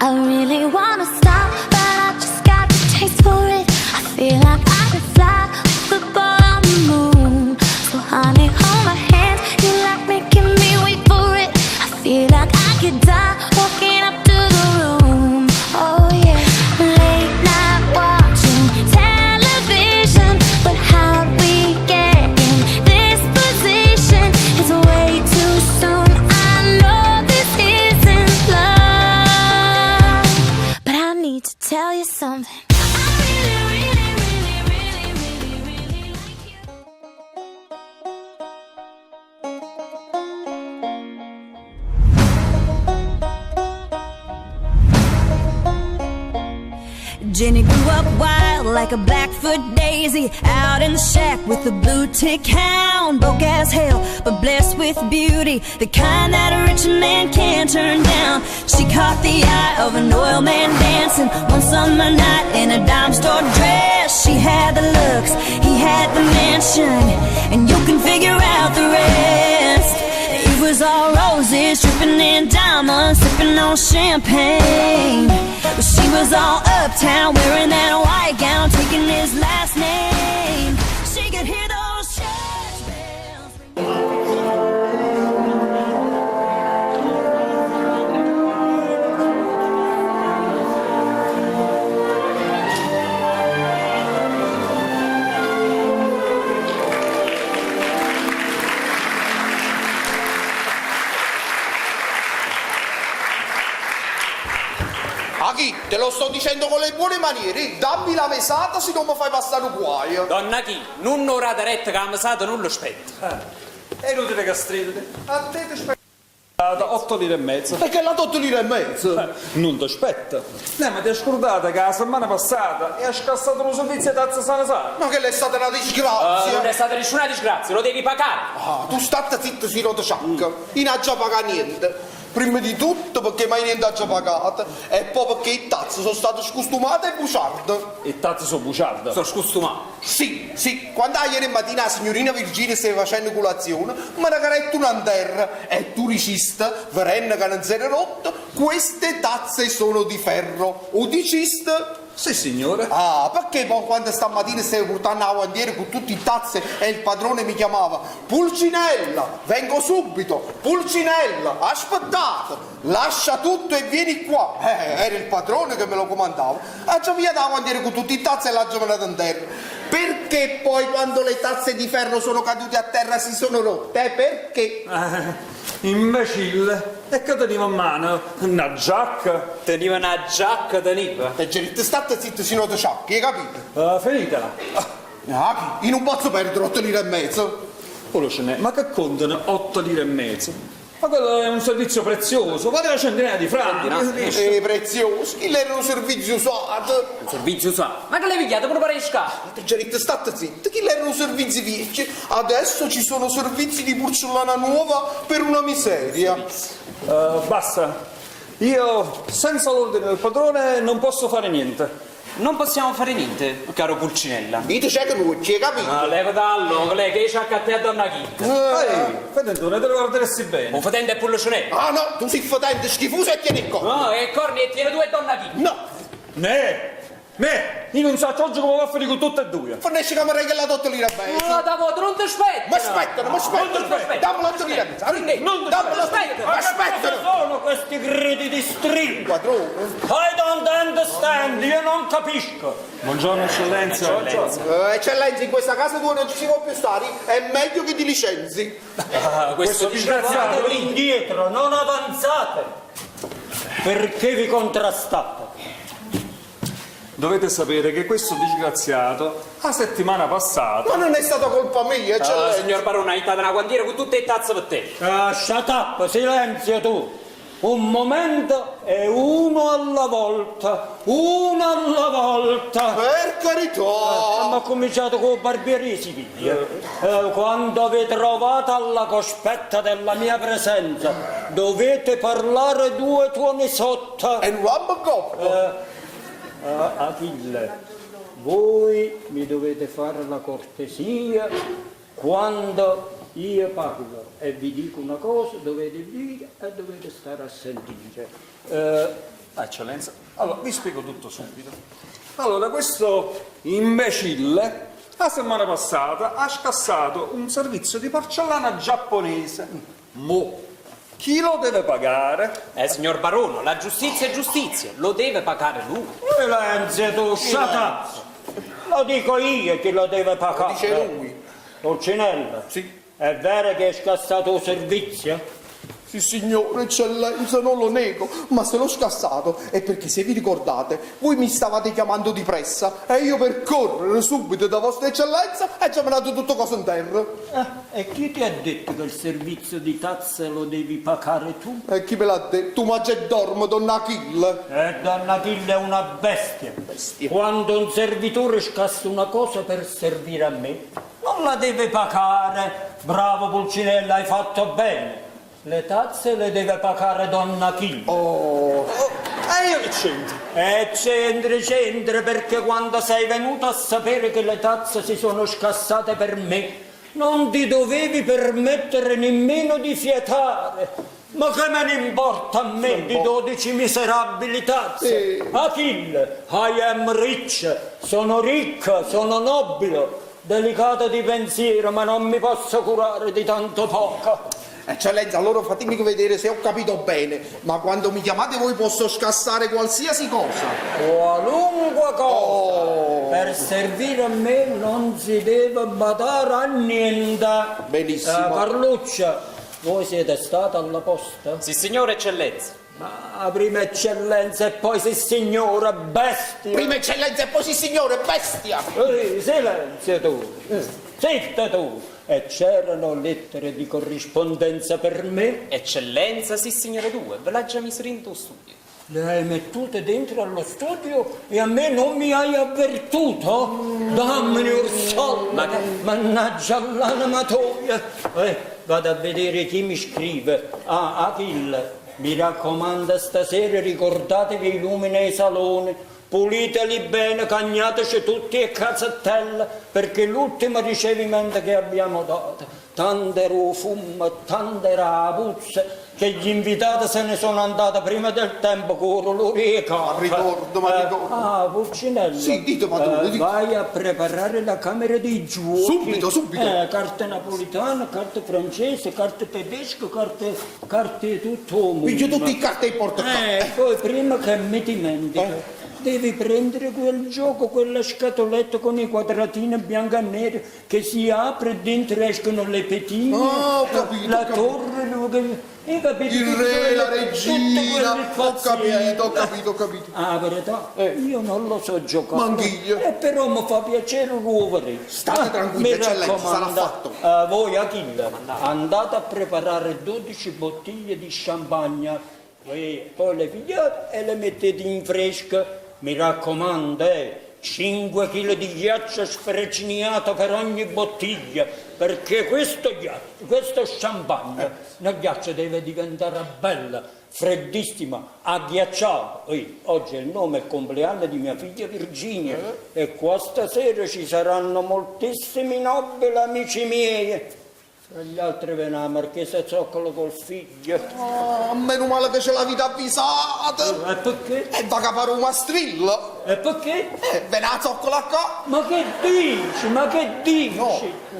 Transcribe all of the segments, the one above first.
I really wanna stop, but I just got the taste for it. I feel like I could fly with the ball on the moon. So honey, hold my hand, you like making me wait for it. I feel like I could die walking up to the room. Oh yeah, late night watching television, but how we get in this position is way too soon. I know this isn't love, but I need to tell you something. Jenny grew up wild like a Blackfoot daisy, out in the shack with a blue tick hound. Broke as hell, but blessed with beauty, the kind that a rich man can't turn down. She caught the eye of an oil man dancing one summer night in a dime store dress. She had the looks, he had the mansion, and you can figure out the rest. It was all roses, dripping in diamonds, sipping on champagne. But she was all uptown, wearing that white gown, taking his last name. She could hear those church bells. Chi? Te lo sto dicendo con le buone maniere, dammi la mesata se non mi fai passare un guaio. Donna chi? Non ora diretta che la mesata non lo spetta. È inutile che stridi. A te ti spetta 8 lire e mezzo. Perché la 8 lire e mezzo? Non ti aspetta. Ma ti hai scordato che la settimana passata hai scassato lo servizio di tazza sana. Ma che è stata una disgrazia. Non è stata nessuna disgrazia, lo devi pagare. Ah, tu state zitto si rota sciacca, io non già paga niente. Prima di tutto perché mai niente ha già pagato e poi perché i tazzi sono stati scostumati e buciardi. I tazzi sono buciardi? Sono scostumati. Sì, quando ieri mattina la signorina Virginia stava facendo colazione mi ha regalato un'anterra e tu ricista, verenne che non si era rotto, queste tazze sono di ferro, o diciste? Sì, signore. Ah, perché poi quando stamattina stavo portando la guandiera con tutte le tazze e il padrone mi chiamava Pulcinella, vengo subito, Pulcinella, aspettate, lascia tutto e vieni qua. Era il padrone che me lo comandava. Ha già via la guandiera con tutte le tazze e l'ha già mandato in terra. Perché poi quando le tazze di ferro sono cadute a terra si sono rotte? Perché? Imbecille. E che teniva in mano? Una giacca? Teniva una giacca, teniva. E Gerrit, state zitto, si nota sciacchi, hai capito? Finitela. Io non posso perdere 8 lire e mezzo. Ma che contano 8 lire e mezzo? Ma quello è un servizio prezioso, vale la centinaia di franchi. Prezioso? Chi era un servizio usato? Un servizio usato? Ma che l'hai pigliato proprio per riscare? Gerrit, state zitto, chi era un servizio vecchio? Adesso ci sono servizi di porcellana nuova per una miseria. Basta. Io, senza l'ordine del padrone, non posso fare niente. Non possiamo fare niente, caro Pulcinella. Dite c'è che non ci hai capito? Leva dallo, lei che c'ha a te a donna Chicca. Fedentone, te lo guarderesti bene. Un fedente è Pulcinella. Ah no, tu sei fedente, schifoso e tieni corni. No, e corni e tiene 2 donna Chicca. No. Io non so oggi come va a fare con tutte e due. Fornisci che mi regala 8 lire e mezzo. No, da voto, non ti aspetti. Mi aspettano. Dammi 8 lire e mezzo. Non dammi 8 lire e mezzo. Aspettano. Sono questi gridi di strillo. Padrone. I don't understand, io non capisco. Buongiorno eccellenza. Eccellenza, in questa casa tu non ci si può più stare, è meglio che ti licenzi. Questo disgraziato indietro, non avanzate. Perché vi contrastate? Dovete sapere che questo disgraziato la settimana passata... Ma non è stata colpa mia, eccellenza. Signor Barone, hai dato una guandiera con tutte le tazze per te. Shut up, silenzio tu. Un momento e uno alla volta. Per carità. Abbiamo cominciato con barbieri quando vi trovate alla cospetta della mia presenza dovete parlare 2 tuoni sotto. E non va Achille, voi mi dovete fare la cortesia quando io parlo e vi dico una cosa, dovete dire e dovete stare a sentire. Eccellenza, allora vi spiego tutto subito. Allora, questo imbecille la settimana passata ha scassato un servizio di porcellana giapponese. Mo, chi lo deve pagare? Signor Barono, la giustizia è giustizia, lo deve pagare lui. Silenzio tu, shut up! Lo dico io chi lo deve pagare. Lo dice lui. Pulcinella, Sì. è vero che hai scassato il servizio? Sì, signore, eccellenza, non lo nego, ma se l'ho scassato è perché, se vi ricordate, voi mi stavate chiamando di pressa e io per correre subito da vostra eccellenza e ci ho mandato tutto cosa in terra. E chi ti ha detto che il servizio di tazze lo devi pagare tu? E chi me l'ha detto? Ma c'è dormo, donna Achille. Donna Achille è una bestia. Quando un servitore scassa una cosa per servire a me, non la deve pagare. Bravo Pulcinella, hai fatto bene. Le tazze le deve pagare donna Achille. E io che c'entro? C'entra, perché quando sei venuto a sapere che le tazze si sono scassate per me, non ti dovevi permettere nemmeno di fiatare. Ma che me ne importa a me di 12 miserabili tazze? Achille, I am rich, sono ricca, sono nobile, delicata di pensiero, ma non mi posso curare di tanto poco. Eccellenza, allora fatemi vedere se ho capito bene, ma quando mi chiamate voi posso scassare qualsiasi cosa. Qualunque cosa, per servire a me non si deve badare a niente. Benissimo. Carluccia, voi siete stata alla posta? Sì, signore, eccellenza. Ma prima eccellenza e poi sì signore, bestia. Prima eccellenza e poi sì, signore, bestia. Silenzio tu, zitta tu. E c'erano lettere di corrispondenza per me? Eccellenza, sì, signore, due. Ve l'ha già messo in tuo studio. Le hai mettute dentro allo studio e a me non mi hai avvertuto? Dammene un soldo, mannaggia l'animatoria. Vado a vedere chi mi scrive. Achille, mi raccomando, stasera ricordatevi i lumi nei saloni. Puliteli bene, cagnateci tutti e cazzattella, perché l'ultimo ricevimento che abbiamo dato, tanto era fumo, tanto era la puzza, che gli invitati se ne sono andati prima del tempo con l'olio e Ma ricordo. Pulcinello. Sì, dite, padrone, dite. Vai a preparare la camera dei giochi. Subito. Carte napolitane, carte francesi, carte tedesche, carte tutto. Piglio tutti i carte e portacarte. Poi prima che mi dimentico. Devi prendere quel gioco, quella scatoletta con i quadratini bianco e nero che si apre e dentro escono le petine, Ho capito, la torre, hai capito? Il re, la regina, ho capito. capito. Ah, verità, io non lo so giocare. Ma anch'io. Però mi fa piacere ruovere. State tranquilli, eccellenza, sarà fatto. Voi Achille, andate a preparare 12 bottiglie di champagne, poi le pigliate e le mettete in fresca. Mi raccomando, 5 kg di ghiaccio sfreciniato per ogni bottiglia, perché questo champagne, il ghiaccio deve diventare bello, freddissimo, agghiacciato. Oggi è il nome e il compleanno di mia figlia Virginia e qua stasera ci saranno moltissimi nobili amici miei. Tra gli altri viene la marchesa Zoccolo col figlio. Meno male che ce l'avete avvisata. E perché? E va a fare un mastrillo. E perché? Ve la zoccola qua. Ma che dici? No.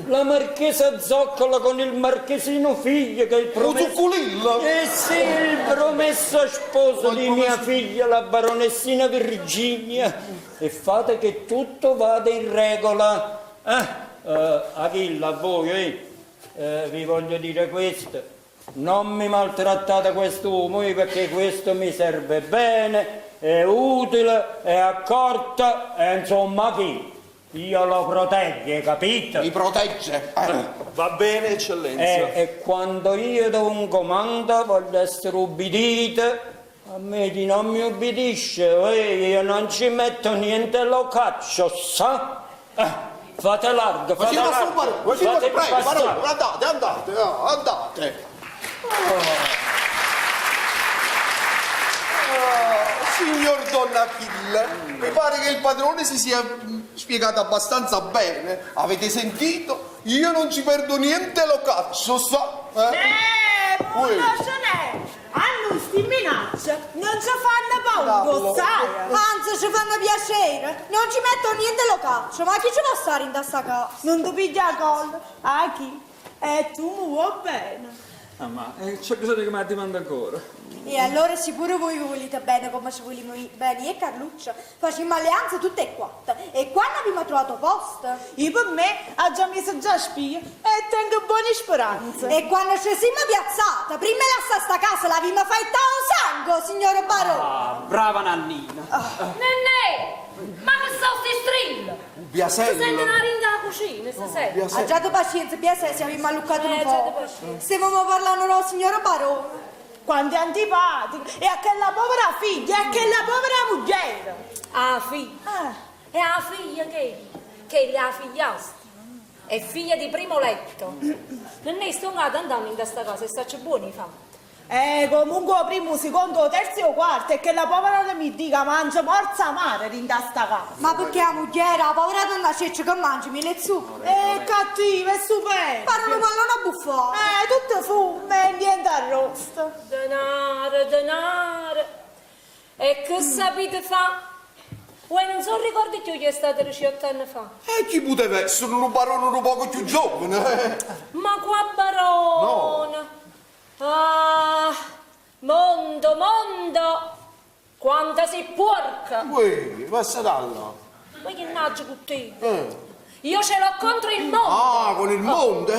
La marchesa Zoccola con il marchesino figlio che è il Un promesso... zucculillo. Sì, il promesso sposo di mia figlia, la baronessina Virginia. E fate che tutto vada in regola. Achille, a voi, vi voglio dire questo: non mi maltrattate quest'uomo, perché questo mi serve bene, è utile, è accorto e insomma chi? Io lo proteggo, hai capito? Mi protegge. Va bene, eccellenza. E quando io do un comando voglio essere ubbidito. A me chi non mi ubbidisce, io non ci metto niente, lo caccio, sa? Fate largo, fate largo. Prego, andate. Signor Donna Achille, mi pare che il padrone si sia spiegato abbastanza bene. Avete sentito? io non ci perdo niente, lo caccio, sa? Ui. A noi sti minacce non ci fanno paura, sai? Anzi, ci fanno piacere. Non ci metto niente lo caccio, ma chi ci può stare in questa casa? Non ti piglia colla. A chi? E tu mi vuoi bene. Ah, ma c'è bisogno che mi addimanda ancora. E allora sicuro voi volete bene come ci vogliamo bene io e Carluccia. Facciamo alleanze tutte e quattro. E quando abbiamo trovato posto? Io per me ha già messo già spia e tengo buone speranze. E quando ci siamo piazzate, prima la sta casa l'abbiamo fatta un sangue, signor Barone. Ah, brava Nannina. Nennè, ma che sono sti strilli? Si Biasella. sente una ringa alla cucina, si sente? Ha già tu pazienza, Biase, siamo immaluccati un già po'. tu pazienza. Stiamo parlando del signor Barone. Quanto è antipatico. E a quella povera figlia, e a quella povera moglie. Ah, figlia. E la figlia che la figliastra. È figlia di primo letto. Non ne sto andando in questa casa e sta buoni fa. Comunque primo, secondo, terzo o quarto, e che la povera non mi dica mangia morza amare in questa casa. Ma perché la moglie, la povera donna ceccia che mangi mille zuccheri? È cattiva, è stupenda. Parlano pallone a buffare. Tutto fumo e niente arrosto. Denaro. E che sapete fa? Voi non so ricordi che è stato 18 anni fa? E chi poteva essere un barone un poco più giovane? Ma qua barone! Ah, mondo, quanta sei porca! Ui, passa dalla. Ma che naggio con te? Io ce l'ho contro il mondo! Ah, con il mondo.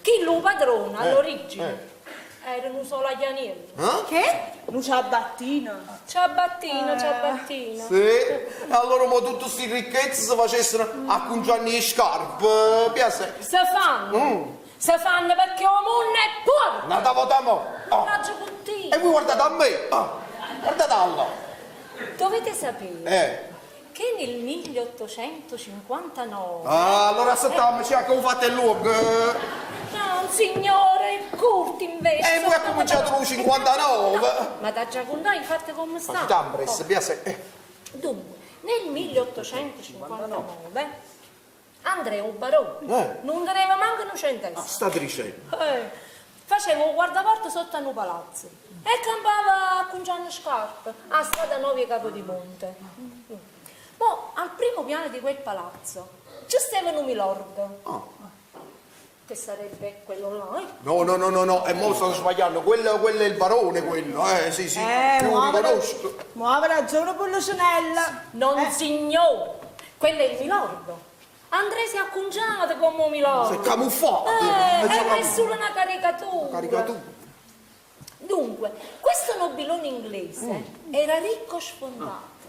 Chi lo padrona all'origine? Erano solo agli anelli. Che? Non c'ha battina. Ciabattina. Sì, allora mo tutte queste ricchezze si facessero a cunciarne le scarpe, piace. Se fanno perché il mondo è porco! Nata votiamo. Naggio con te! E voi guardate a me. Guardate alla. Dovete sapere che nel 1859... Allora aspettiamoci a che ho fatto il luogo. No, un signore curto invece. E poi ha cominciato nel 59. Ma da già con noi, infatti come sta? Tambres, piace. Dunque, nel 1859 Andrea Barone non teneva manco un centesimo. State dicendo. Faceva un guardaporta sotto a un palazzo e campava a Cunciano Scarpe a strada Novia Capodimonte. Mo al primo piano di quel palazzo c'è stava un milordo. Che sarebbe quello là, No, e mo sto sbagliando, quello è il barone, quello, sì, più mo riconosco. Ma aveva ragione Pollicinella. Non signore, quello è il milordo. Andrea si è acconciato come un milordo. Si è camuffato. È solo una caricatura. Caricatura. Dunque, questo nobilone inglese era ricco sfondato,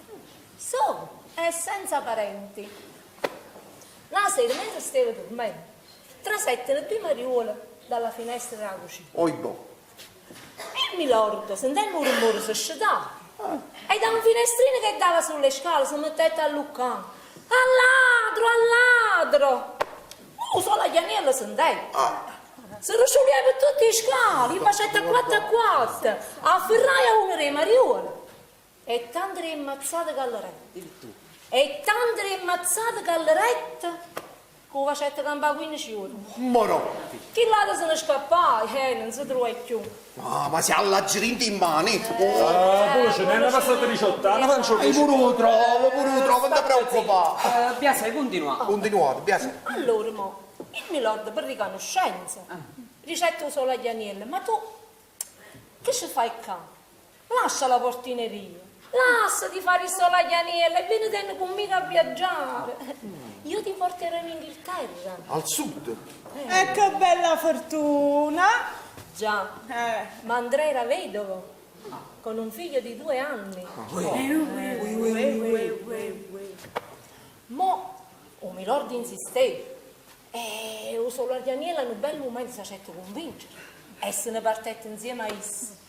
solo e senza parenti. La sera, mentre stava dormendo, trasette le due mariuole dalla finestra della cucina. Oibo. Il milordo, sentendo un rumore, si scetava e da un finestrino che dava sulle scale si mettette a luccare. Al ladro! Solo la Ianiella senteva. Si ruscioliava per tutti i scali, facette a quattro, a ferraia una delle mariuole. E tante rimmazzate gallerette, che facette campare 15 ore. Ma no. Chi là se ne scappava, non si trova più. Ma si ha l'aggirinto in mani. Poi ce n'è passata 18 anni, faccio Pure lo trovo, non ti preoccupare. Biase, continua. Continuate, piace. Allora, mo, il milord per riconoscenza ricette solo agli agnelli, ma tu che ci fai qua? Lascia la portineria, lascia di fare solo agli agnelli e vieni conmigo a viaggiare. Io ti porterò in Inghilterra. Al sud. E che bella fortuna. Già, ma Andrea era vedovo, con un figlio di 2 anni. Mo, un milord insisteva. E solo agli agnelli in un bel momento si facette convincere. E se ne partette insieme a essa.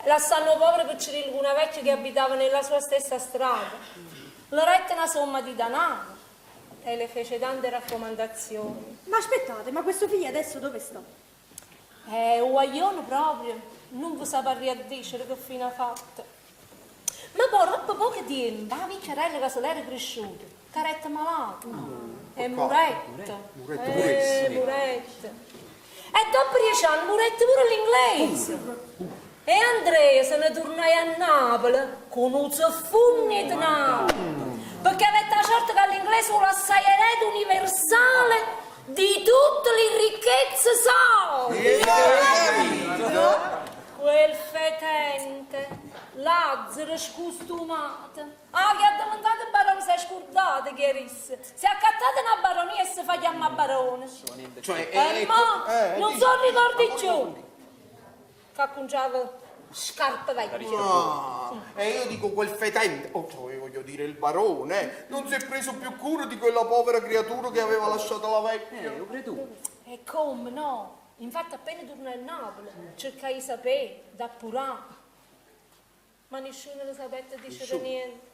La sanno povera per c'era una vecchia che abitava nella sua stessa strada. Le rette una somma di denaro e le fece tante raccomandazioni. Ma aspettate, ma questo figlio adesso dove sta? Un guaglione proprio, non vi saprei a dire che fine ha fatto. Ma poi, dopo poco tempo, la vecchiarella che se l'era cresciuta, Caretta malato. E Muretta. Muretta. E dopo 10 anni Muretta pure l'inglese. E Andrea se ne tornai a Napoli con un zaffugno di Napoli. Perché avete la certa che l'inglese è l'assai erede universale di tutte le ricchezze solide. Quel fetente, Lazzaro scostumato. Ah, che ha domandato il barone, si è scordato che risse. Si è accattata una baronia e si fa chiamare barone. Cioè, ma non so ricordi più. Che acconciava scarpe vecchie. E io dico quel fetente, cioè voglio dire il barone, non si è preso più cura di quella povera creatura che aveva lasciato la vecchia. Lo credo. E come no? Infatti appena tornai a Napoli cercai di sapere, d'appurare. Ma nessuno lo sapeva dire niente.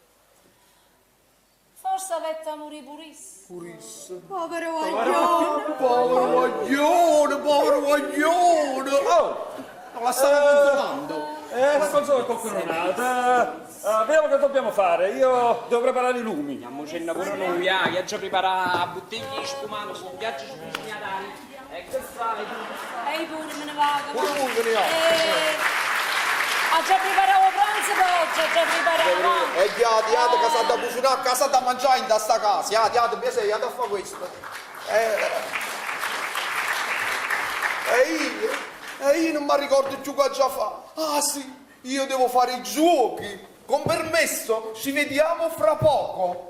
Forse avete a morire purissimo. Povero guaglione. Povero guaglione. Non la stavo consolando. La consola qualcuno nato. Vediamo che dobbiamo fare. Io devo preparare i lumi. Andiamoci pure noi, che già prepara bottiglie spumate su ghiacci spugnatari. E che fai? E pure me ne vado. Pure voi ve ne va. Ha già preparato pranzo oggi, ha già preparato. E diate che sa da cucinare, che sa da mangiare in sta casa. Diate, mi sei, a fare questo. E io non mi ricordo più che già fa. Ah sì, io devo fare i giochi. Con permesso, ci vediamo fra poco.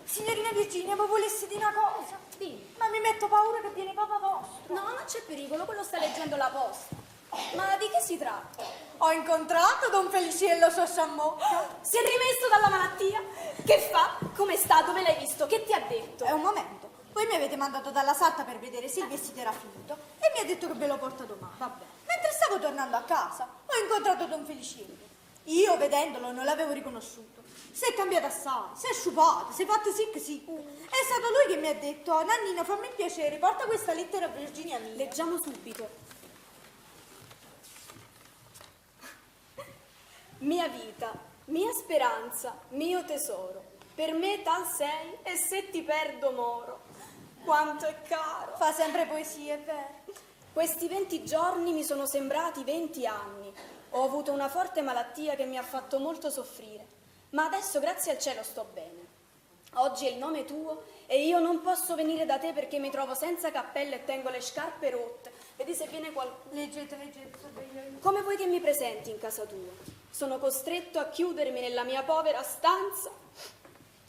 Signorina Virginia, ma volessi dire una cosa? Sì. Ma mi metto paura che viene papà vostro. No, non c'è pericolo, quello sta leggendo la posta. Ma di che si tratta? Ho incontrato Don Feliciello Sciasciamocca. Si è rimesso dalla malattia? Che fa? Come sta? Dove l'hai visto? Che ti ha detto? È un momento. Voi mi avete mandato dalla Satta per vedere se il vestito era finito e mi ha detto che ve lo porta domani. Vabbè. Mentre stavo tornando a casa, ho incontrato Don Feliciello. Io, vedendolo, non l'avevo riconosciuto. Si è cambiato assai, si è sciupato, si è fatto sic sic. È stato lui che mi ha detto: Nannina, fammi il piacere, porta questa lettera a Virginia mia. Leggiamo subito. Mia vita, mia speranza, mio tesoro, per me tal sei e se ti perdo moro. Quanto è caro. Fa sempre poesie, è vero. Questi 20 giorni mi sono sembrati 20 anni. Ho avuto una forte malattia che mi ha fatto molto soffrire, ma adesso grazie al cielo sto bene. Oggi è il nome tuo e io non posso venire da te perché mi trovo senza cappello e tengo le scarpe rotte. Vedi se viene qualcuno. Leggete. Come vuoi che mi presenti in casa tua? Sono costretto a chiudermi nella mia povera stanza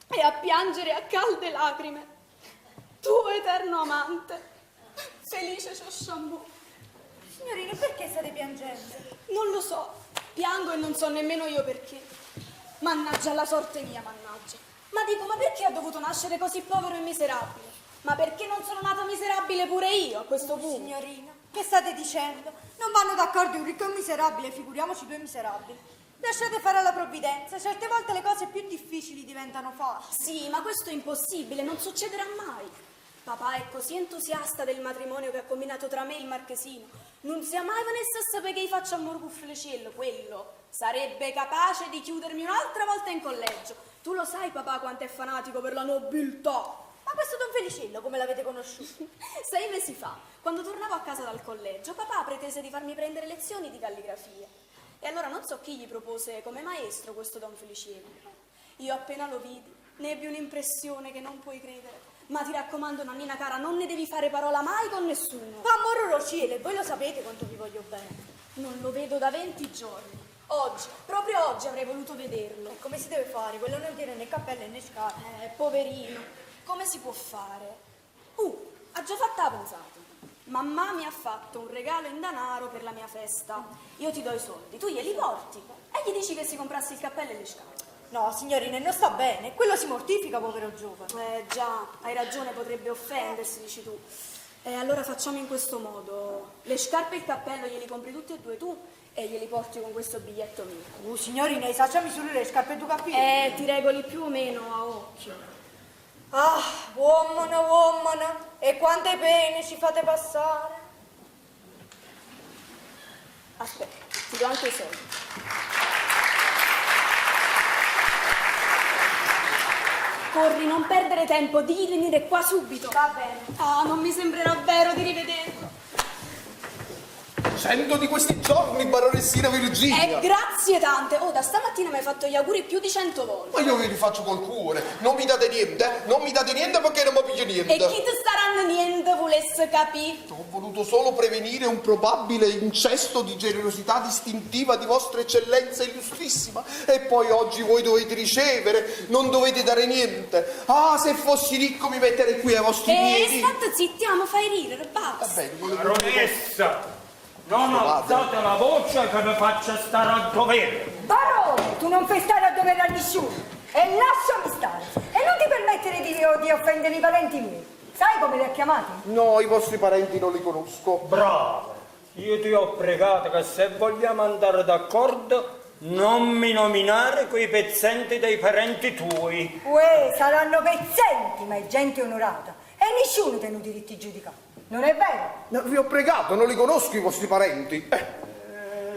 e a piangere a calde lacrime. Tuo eterno amante, Felice Sciasciamocca. Signorina, perché state piangendo? Non lo so, piango e non so nemmeno io perché. Mannaggia la sorte mia, mannaggia. Ma dico, ma perché ho dovuto nascere così povero e miserabile? Ma perché non sono nata miserabile pure io a questo punto? Signorina, che state dicendo? Non vanno d'accordo un ricco e un miserabile, figuriamoci due miserabili. Lasciate fare alla provvidenza, certe volte le cose più difficili diventano facili. Sì, ma questo è impossibile, non succederà mai. Papà è così entusiasta del matrimonio che ha combinato tra me e il marchesino. Non sia mai venuto a sapere che gli faccio amore con Feliciello. Quello sarebbe capace di chiudermi un'altra volta in collegio. Tu lo sai, papà, quanto è fanatico per la nobiltà. Ma questo Don Feliciello come l'avete conosciuto? 6 mesi fa, quando tornavo a casa dal collegio, papà pretese di farmi prendere lezioni di calligrafia. E allora non so chi gli propose come maestro questo Don Feliciello. Io appena lo vidi, ne ebbi un'impressione che non puoi credere. Ma ti raccomando, Nannina cara, non ne devi fare parola mai con nessuno. Ma amore cielo, voi lo sapete quanto vi voglio bene. Non lo vedo da 20 giorni. Oggi, proprio oggi avrei voluto vederlo. E come si deve fare? Quello non tiene né cappelle né scarpe. Poverino, come si può fare? Ha già fatto la posata. Mamma mi ha fatto un regalo in denaro per la mia festa. Io ti do i soldi, tu glieli porti e gli dici che si comprassi il cappello e le scarpe. No, signorina, non sta bene. Quello si mortifica, povero giovane. Già, hai ragione, potrebbe offendersi, dici tu. Allora facciamo in questo modo. Le scarpe e il cappello glieli compri tutti e due tu e glieli porti con questo biglietto mio. Signorina, sacciami solo le scarpe e tu cappello. Ti regoli più o meno a occhio. Ah, uomini, e quante pene ci fate passare. Aspetta, ti do anche i soldi. Corri, non perdere tempo, digli di venire qua subito. Va bene. Ah, non mi sembrerà vero di rivederlo. Sento di questi giorni, baronessina Virginia. Grazie tante. Oh, da stamattina mi hai fatto gli auguri più di 100 volte. Ma io ve li faccio col cuore. Non mi date niente, non mi date niente perché non mi piglio niente. E chi ti staranno niente volesse capire? Ho voluto solo prevenire un probabile incesto di generosità distintiva di vostra eccellenza illustrissima. E poi oggi voi dovete ricevere, non dovete dare niente. Ah, se fossi ricco mi metterei qui ai vostri piedi. State zitti, ma fai ridere, basta. Va bene, volevo... Baronessa, non alzate la voce che mi faccia stare a dovere. Barone, tu non fai stare a dovere a nessuno. E lasciami stare. E non ti permettere di offendere i parenti miei. Sai come li ha chiamati? No, i vostri parenti non li conosco. Bravo, io ti ho pregato che se vogliamo andare d'accordo non mi nominare quei pezzenti dei parenti tuoi. Uè, saranno pezzenti, ma è gente onorata. E nessuno te ne diritti di giudicare. Non è vero? No, vi ho pregato, non li conosco i vostri parenti.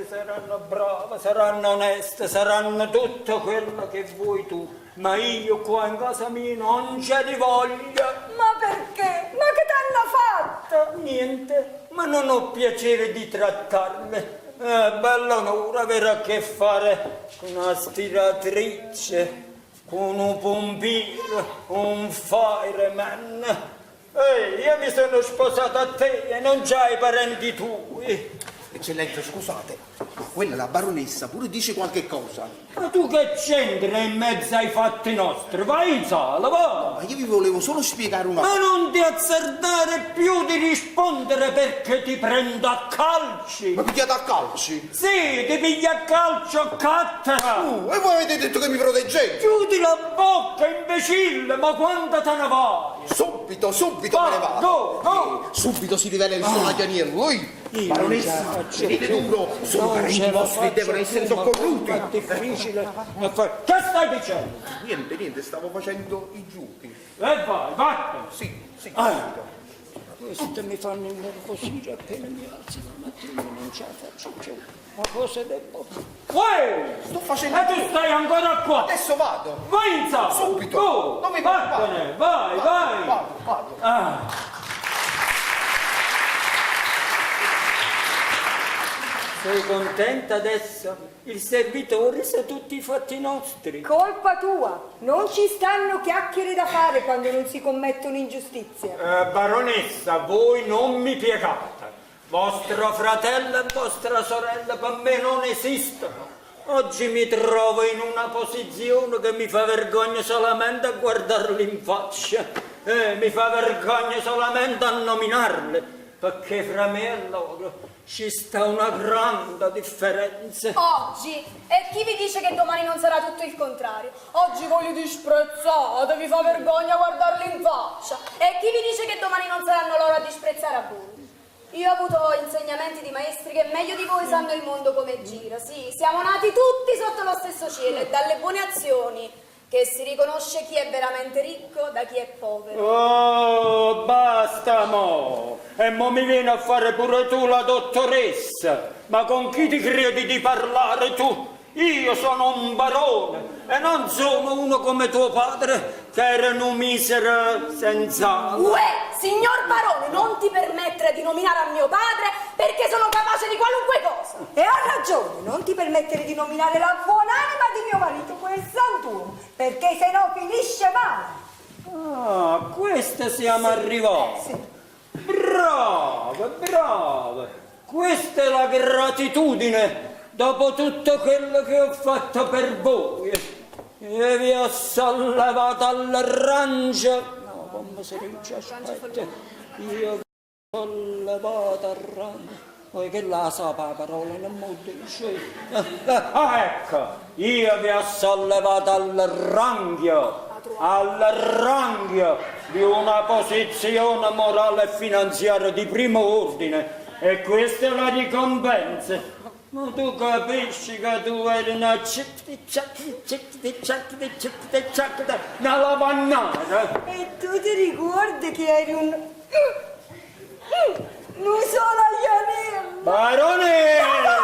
Saranno brave, saranno oneste, saranno tutto quello che vuoi tu. Ma io qua in casa mia non ce li voglio. Ma perché? Ma che t'hanno fatto? Niente, ma non ho piacere di trattarle. Bella onore avere a che fare con una stiratrice, con un pompiere, un fireman. Io mi sono sposato a te e non già i parenti tuoi. Eccellenza, scusate, ma quella la baronessa pure dice qualche cosa. Ma tu che c'entri in mezzo ai fatti nostri? Vai in sala, va! Ma io vi volevo solo spiegare una cosa. Ma non ti azzardare più di rispondere perché ti prendo a calci! Ma pigliate a calci? Sì, ti piglia a calcio a cattera! E voi avete detto che mi proteggete? Chiudi la bocca, imbecille, ma quando te ne vai? Subito me ne vado. Go! Subito si rivela il suo laganiello. Baronessa, venite duro, sono parenti vostri, devono essere soccorruti. È difficile. Che stai dicendo? Niente, stavo facendo i giochi. E vai, vattene. Sì. Queste mi fanno innervosire appena mi alzo la mattina, non ce la faccio più. Ma cosa devo fare? Sto facendo... E tu stai ancora qua? Adesso vado. Vai in sala. Subito. Tu, Non mi vattene, vai. Vado. Sei contenta adesso? Il servitore sa tutti i fatti nostri. Colpa tua. Non ci stanno chiacchiere da fare quando non si commettono ingiustizie. Baronessa, voi non mi piegate. Vostro fratello e vostra sorella per me non esistono. Oggi mi trovo in una posizione che mi fa vergogna solamente a guardarli in faccia. Mi fa vergogna solamente a nominarli, perché fra me e loro ci sta una grande differenza. Oggi, e chi vi dice che domani non sarà tutto il contrario? Oggi voi li disprezzate, vi fa vergogna guardarli in faccia. E chi vi dice che domani non saranno loro a disprezzare a voi? Io ho avuto insegnamenti di maestri che meglio di voi sanno il mondo come gira. Sì, siamo nati tutti sotto lo stesso cielo e dalle buone azioni che si riconosce chi è veramente ricco da chi è povero. Oh, basta mo! E mo mi vieni a fare pure tu la dottoressa. Ma con chi ti credi di parlare tu? Io sono un barone e non sono uno come tuo padre che era un misero senza... Uè, signor barone, non ti permettere di nominare a mio padre perché sono capace di qualunque cosa. E ha ragione, non ti permettere di nominare la buonanima di mio marito, quel santuomo, perché se no finisce male. Ah, questa siamo arrivati. Brava. Questa è la gratitudine dopo tutto quello che ho fatto per voi. E vi ho sollevato all'arrangia. No, come si dice? Aspetta. Io vi ho sollevato all'arrangia. Poi che la sa la parola, non mi dice. Ecco, io vi ho sollevato all'arranghio di una posizione morale e finanziaria di primo ordine. E questa è la ricompensa. Ma tu capisci che tu eri una una lavannara? E tu ti ricordi che eri un solo Ianello? Baronessa!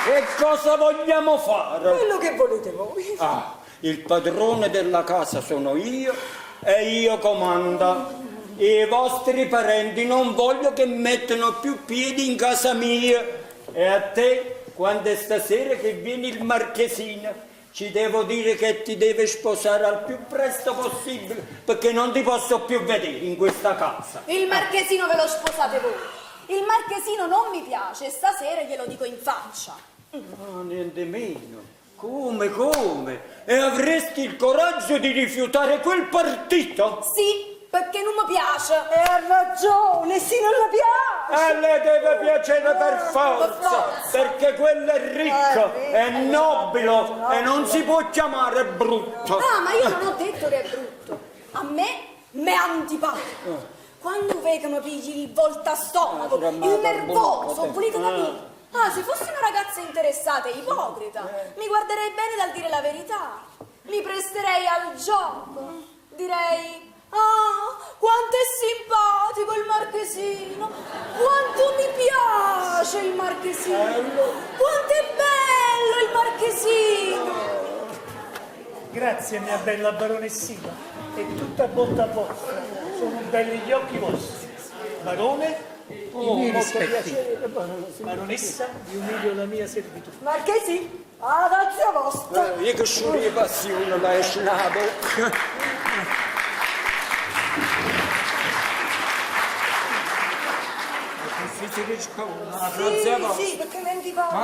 E cosa vogliamo fare? Quello che volete voi. Ah, il padrone della casa sono io e io comando. I vostri parenti non voglio che mettano più piedi in casa mia. E a te, quando è stasera che viene il marchesino, ci devo dire che ti deve sposare al più presto possibile, perché non ti posso più vedere in questa casa. Il marchesino ve lo sposate voi. Il marchesino non mi piace e stasera glielo dico in faccia. Ah, niente meno. Come? E avresti il coraggio di rifiutare quel partito? Sì, perché non mi piace. E ha ragione, sì, non la piace. A lei deve piacere per forza, perché quello è ricco, è nobile e non si può chiamare brutto. Ah, ma io non ho detto che è brutto. A me è antipatico. Quando vedi che mi pigli il voltastomaco, il nervoso, volete capire? Ah, se fossi una ragazza interessata e ipocrita, mi guarderei bene dal dire la verità. Mi presterei al gioco. Direi, ah, quanto è simpatico il marchesino, quanto mi piace il marchesino, quanto è bello il marchesino. Grazie, mia bella baronessina, è tutta bontà vostra, sono belli gli occhi vostri. Barone, i miei rispetti. Baronessa, vi umilio la mia servitù. Marchesi, ad alza vostra. Io che sono di passione, la esce la bocca. Sì, perché mi antipatico,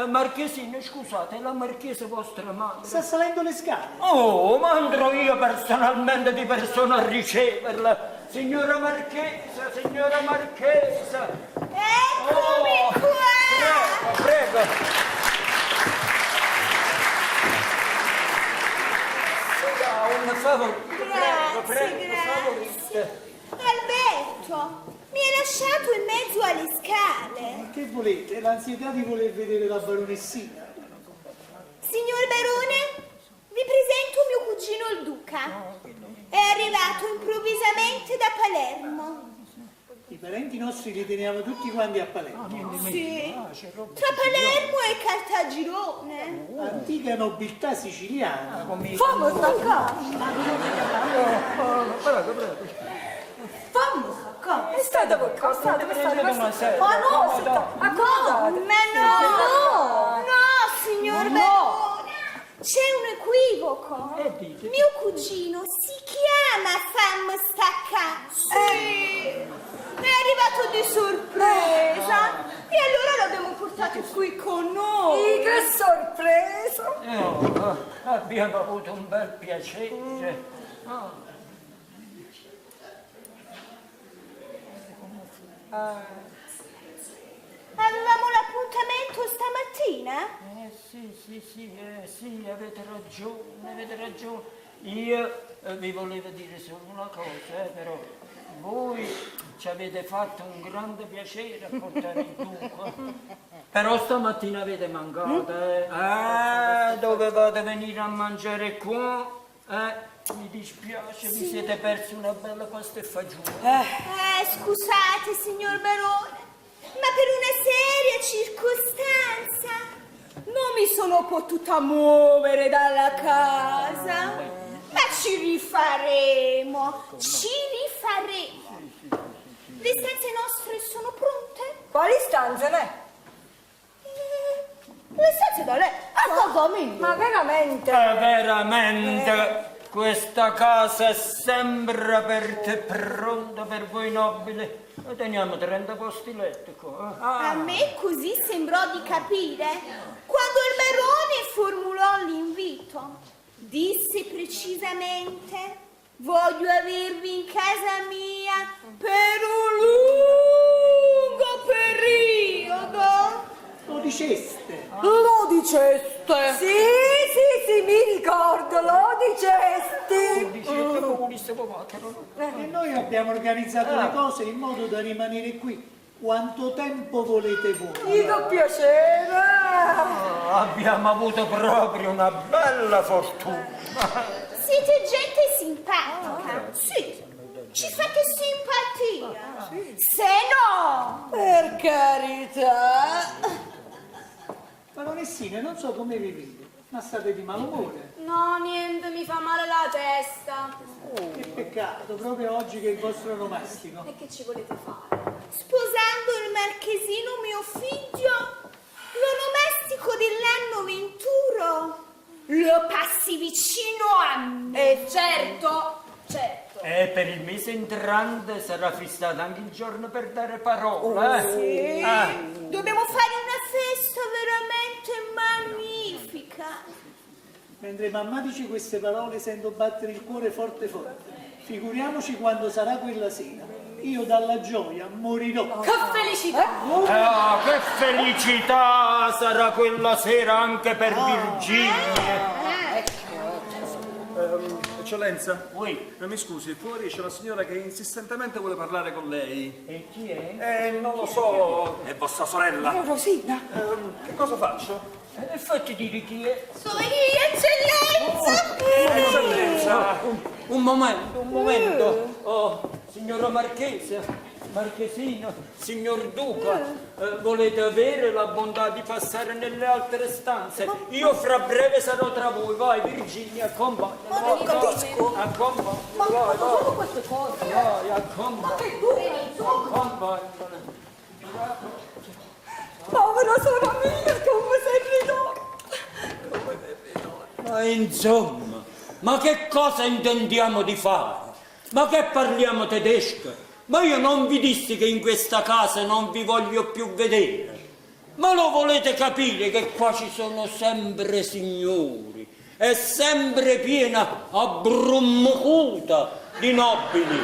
Marchesino, scusate, la marchesa vostra madre. Sta salendo le scale. Oh, ma andrò io personalmente di persona a riceverla. Signora marchesa, signora marchesa. Eccomi qua! Prego. Un favore. Grazie. Alberto, mi hai lasciato in mezzo alle scale. Che volete? L'ansietà di voler vedere la baronessina. Signor Barone, vi presento mio cugino il Duca. È arrivato improvvisamente da Palermo. I parenti nostri li teniamo tutti quanti a Palermo. Sì, tra Palermo e Caltagirone. Antica nobiltà siciliana. fammi staccare. Fammi staccare. È stata qualcosa. Ma no, No, signor Barone. C'è un equivoco. Mio cugino si chiama Fammi Staccare. Sì. È arrivato di sorpresa e allora l'abbiamo portato qui con noi. Che sorpresa! Abbiamo avuto un bel piacere. Avevamo l'appuntamento stamattina? Sì, avete ragione. Io vi volevo dire solo una cosa, però voi ci avete fatto un grande piacere a portare il Duca. Però stamattina avete mancato, dovevate venire a mangiare qua. Mi dispiace, vi siete persi una bella pasta e fagioli. Scusate, signor Barone, ma per una seria circostanza non mi sono potuta muovere dalla casa. Ma ci rifaremo. Le stanze nostre sono pronte? Quali stanze, ne? Le stanze da lei. A casa mia. Ma veramente? Veramente, questa casa è sempre aperta e pronta per voi nobili. Teniamo 30 posti letto qua. A me così sembrò di capire quando il barone formulò l'invito. Disse precisamente: voglio avervi in casa mia per un lungo periodo. Lo diceste? Lo diceste? Sì, sì, mi ricordo, lo dicesti. E noi abbiamo organizzato le cose in modo da rimanere qui. Quanto tempo volete voi? Mi fa piacere. Abbiamo avuto proprio una bella fortuna. Siete gente simpatica. Sì, ci fate simpatia. Se no... Per carità. Baronessina, non so come vi vedo, ma state di malumore. No, niente, mi fa male la testa. Che peccato, proprio oggi che è il vostro onomastico. E che ci volete fare? Sposando il marchesino mio figlio, l'onomastico dell'anno 21 lo passi vicino a me. Certo. E per il mese entrante sarà fissato anche il giorno per dare parola. Sì. Dobbiamo fare una festa veramente magnifica. Mentre mamma dice queste parole sento battere il cuore forte forte. Figuriamoci quando sarà quella sera. Io dalla gioia morirò. Che felicità! Che felicità sarà quella sera anche per Virginia. Eccellenza, Oui. mi scusi, fuori c'è una signora che insistentemente vuole parlare con lei. E chi è? Non lo so, è vostra sorella. Rosina. Che cosa faccio? Fatti dire chi è. Sono io, eccellenza. Eccellenza. Un momento. Oh, signora Marchesa, Marchesino, signor Duca, volete avere la bontà di passare nelle altre stanze? Io fra breve sarò tra voi. Vai Virginia, accompagna. Ma non capisco. Accompagna. Ma Vai, sono queste cose? vai, accompagna. Accompagna. Povera sora mia, come sei ridotta. Ma insomma, ma che cosa intendiamo di fare? Ma che parliamo tedesco? Ma io non vi dissi che in questa casa non vi voglio più vedere. Ma lo volete capire che qua ci sono sempre signori e sempre piena abbrummucuta di nobili.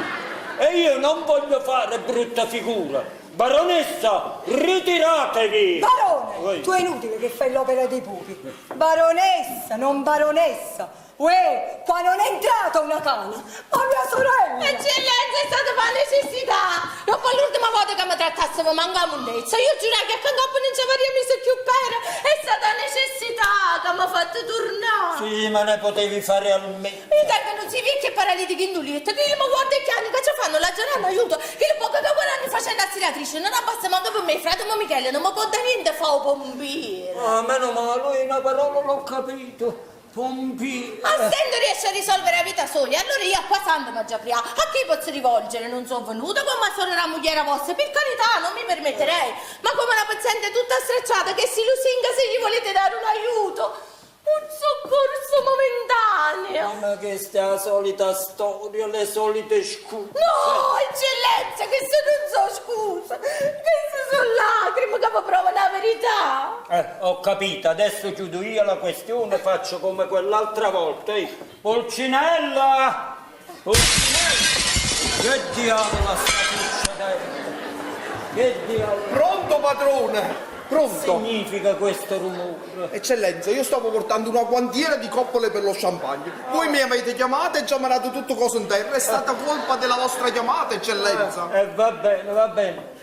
E io non voglio fare brutta figura. Baronessa, ritiratevi! Barone, tu è inutile che fai l'opera dei pupi. Baronessa, non baronessa. Uè, qua non è entrata una cana, ma mia sorella! Eccellenza, è stata per necessità. Dopo l'ultima volta che mi trattassero manca munnezza, io giuravo che a dopo non ci avremmo messo più bene. È stata necessità che mi ha fatto tornare. Sì, ma ne potevi fare almeno. Mi tengono si vecchi paralitici in duletta, che io mi guardo che anni che ci fanno la giornata aiuto, che il poco che guadagno facendo la stiratrice non abbassa manco per me, fratello Michele, non mi può dare niente fa o pompiere. Ah, meno male, lui una parola l'ho capito. Pompiere. Ma se non riesce a risolvere la vita sola, allora io a qua santo mi già prima. A chi posso rivolgere? Non sono venuta come sono la moglie vostra, per carità, non mi permetterei. Ma come una paziente tutta stracciata che si lusinga se gli volete dare un aiuto. Un soccorso momentaneo. Ma che sta la solita storia, le solite scuse. No, eccellenza, queste non so scuse. Queste sono lacrime che mi provano la verità. Ho capito, adesso chiudo io la questione, faccio come quell'altra volta. Pulcinella! Pulcinella! Che diavolo sta succedendo? Che diavolo? Pronto, padrone? Pronto? Significa questo rumore? Eccellenza, io stavo portando una guantiera di coppole per lo champagne. Voi mi avete chiamato e ci avete dato tutto coso in terra. È stata colpa della vostra chiamata, eccellenza. Va bene, va bene.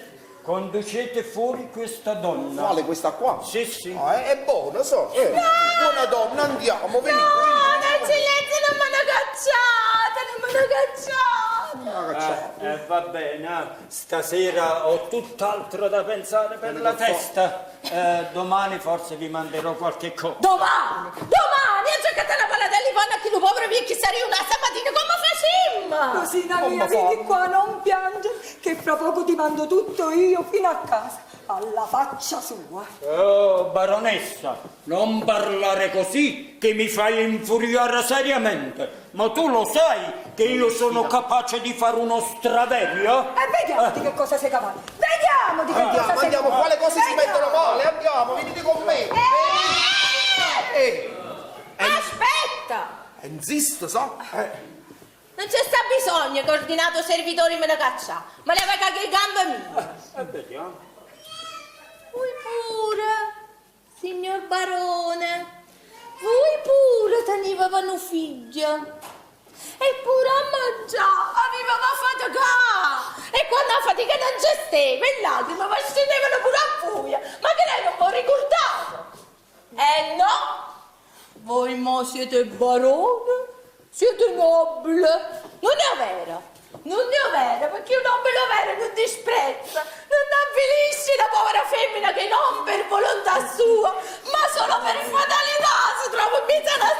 Conducete fuori questa donna. Quale, questa qua? Sì, sì. È buona, so. Buona donna, andiamo, venite. No, eccellenza, non me l'ha cacciata, non me l'ha cacciata. Va bene, stasera ho tutt'altro da pensare per la festa. Domani forse vi manderò qualche cosa. Domani, a giocare la palla dell'Ivana che lo povero vecchio sarà una stamattina, come facciamo? Rosina mia, vieni qua, non piangere, che fra poco ti mando tutto io fino a casa, alla faccia sua. Oh, baronessa, non parlare così che mi fai infuriare seriamente. Ma tu lo sai che io sono capace di fare uno straverio? Vediamo di che cosa sei capace. Vediamo di che cosa sei capace. Andiamo, quale cose si mettono male? Andiamo, venite con me. Aspetta! Insiste, so? Non c'è sta bisogno che ordinato servitori me ne caccia, ma le vai cagare le gambe mie. Vediamo. Voi pure, signor barone. Voi pure tenevano figlia. E pure a mangiare avevamo fatica. E quando la fatica non c'è stava, e l'altro mi scendevano pure a furia. Ma che lei non mi ha ricordato? No, voi mo siete barone, siete nobile. Non è vero. Non è vero, perché un nobile vero non disprezza, non avvilisce la povera femmina che non per volontà sua, ma solo per fatalità si trova in mezzo alla